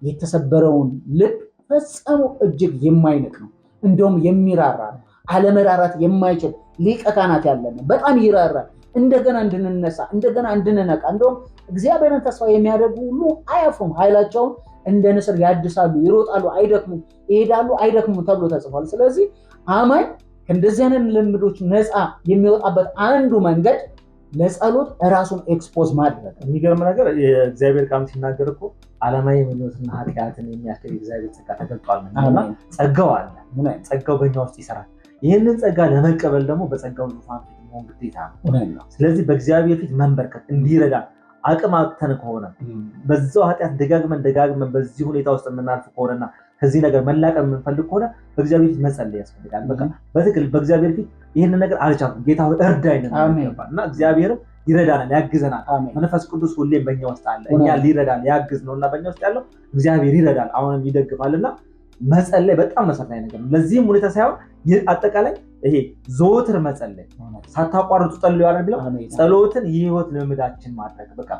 የተሰበረውን ልብ ፈጽሞ እጅግ የማይንቅ ነው። እንደውም የሚራራ ነው። አለመራራት የማይችል ሊቀ ካህናት ያለን በጣም ይራራል። እንደገና እንድንነሳ እንደገና እንድንነቃ። እንደውም እግዚአብሔርን ተስፋ የሚያደርጉ ሁሉ አያፍሩም፣ ኃይላቸውን እንደ ንስር ያድሳሉ፣ ይሮጣሉ አይደክሙም፣ ይሄዳሉ አይደክሙም ተብሎ ተጽፏል። ስለዚህ አማኝ ከእንደዚህ አይነት ልምዶች ነፃ የሚወጣበት አንዱ መንገድ ለጸሎት ራሱን ኤክስፖዝ ማድረግ። የሚገርም ነገር የእግዚአብሔር ቃል ሲናገር እኮ ዓለማዊ ምኞትና ኃጢአትን የሚያስገኝ እግዚአብሔር ጸጋ ተገልጧል። ጸጋው አለ፣ ጸጋው በእኛ ውስጥ ይሰራል። ይህንን ጸጋ ለመቀበል ደግሞ በጸጋው ዙፋን ፊት መሆን ግዴታ ነው። ስለዚህ በእግዚአብሔር ፊት መንበርከት እንዲረዳ አቅም አጥተን ከሆነ በዛው ኃጢአት ደጋግመን በዚህ ሁኔታ ውስጥ የምናልፍ ከሆነና ከዚህ ነገር መላቀም የምንፈልግ ከሆነ በእግዚአብሔር ፊት መጸለይ ያስፈልጋል። በቃ በትክክል በእግዚአብሔር ፊት ይህንን ነገር አልቻልኩም፣ ጌታ ሆይ እርዳኝ እና እግዚአብሔርም ይረዳናል፣ ያግዘናል። መንፈስ ቅዱስ ሁሌም በእኛ ውስጥ አለ፣ እኛ ሊረዳን ያግዝ ነው እና በእኛ ውስጥ ያለው እግዚአብሔር ይረዳል፣ አሁንም ይደግፋልና መጸለይ በጣም መሰረታዊ ነገር ነው። ለዚህም ሁኔታ ሳይሆን አጠቃላይ ይሄ ዘወትር መጸለይ ሳታቋርጡ ጸልዩ አይደል ብለው ጸሎትን የህይወት ልምምዳችን ማድረግ በቃ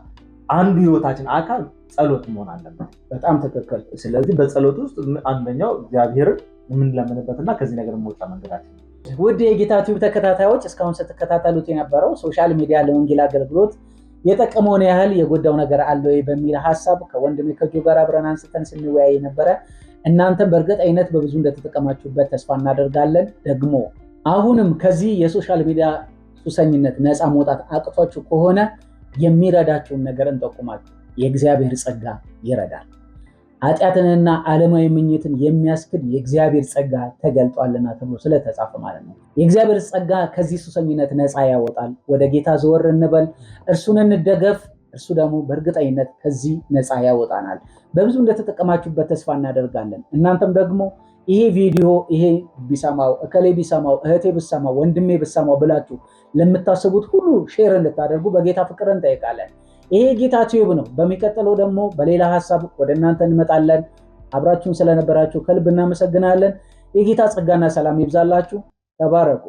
አንዱ ህይወታችን አካል ጸሎት መሆን አለበት። በጣም ትክክል። ስለዚህ በጸሎት ውስጥ አንደኛው እግዚአብሔርን የምንለምንበትና ከዚህ ነገር መውጫ መንገዳችን። ውድ የጌታ ቲዩብ ተከታታዮች እስካሁን ስትከታተሉት የነበረው ሶሻል ሚዲያ ለወንጌል አገልግሎት የጠቀመውን ያህል የጎዳው ነገር አለ ወይ በሚል ሀሳብ ከወንድሜ ከጆ ጋር አብረን አንስተን ስንወያይ ነበረ። እናንተም በእርግጠኝነት በብዙ እንደተጠቀማችሁበት ተስፋ እናደርጋለን። ደግሞ አሁንም ከዚህ የሶሻል ሚዲያ ሱሰኝነት ነፃ መውጣት አቅቷችሁ ከሆነ የሚረዳችሁን ነገር እንጠቁማችሁ። የእግዚአብሔር ጸጋ ይረዳል። ኃጢአትንና ዓለማዊ ምኞትን የሚያስክድ የእግዚአብሔር ጸጋ ተገልጧልና ተብሎ ስለተጻፈ ማለት ነው። የእግዚአብሔር ጸጋ ከዚህ ሱሰኝነት ነፃ ያወጣል። ወደ ጌታ ዘወር እንበል፣ እርሱን እንደገፍ። እርሱ ደግሞ በእርግጠኝነት ከዚህ ነፃ ያወጣናል። በብዙ እንደተጠቀማችሁበት ተስፋ እናደርጋለን። እናንተም ደግሞ ይሄ ቪዲዮ ይሄ ቢሰማው እከሌ ቢሰማው እህቴ ብሰማው ወንድሜ ብሰማው ብላችሁ ለምታስቡት ሁሉ ሼር እንድታደርጉ በጌታ ፍቅር እንጠይቃለን። ይሄ ጌታ ቲዩብ ነው። በሚቀጥለው ደግሞ በሌላ ሀሳብ ወደ እናንተ እንመጣለን። አብራችሁን ስለነበራችሁ ከልብ እናመሰግናለን። የጌታ ጸጋና ሰላም ይብዛላችሁ። ተባረኩ።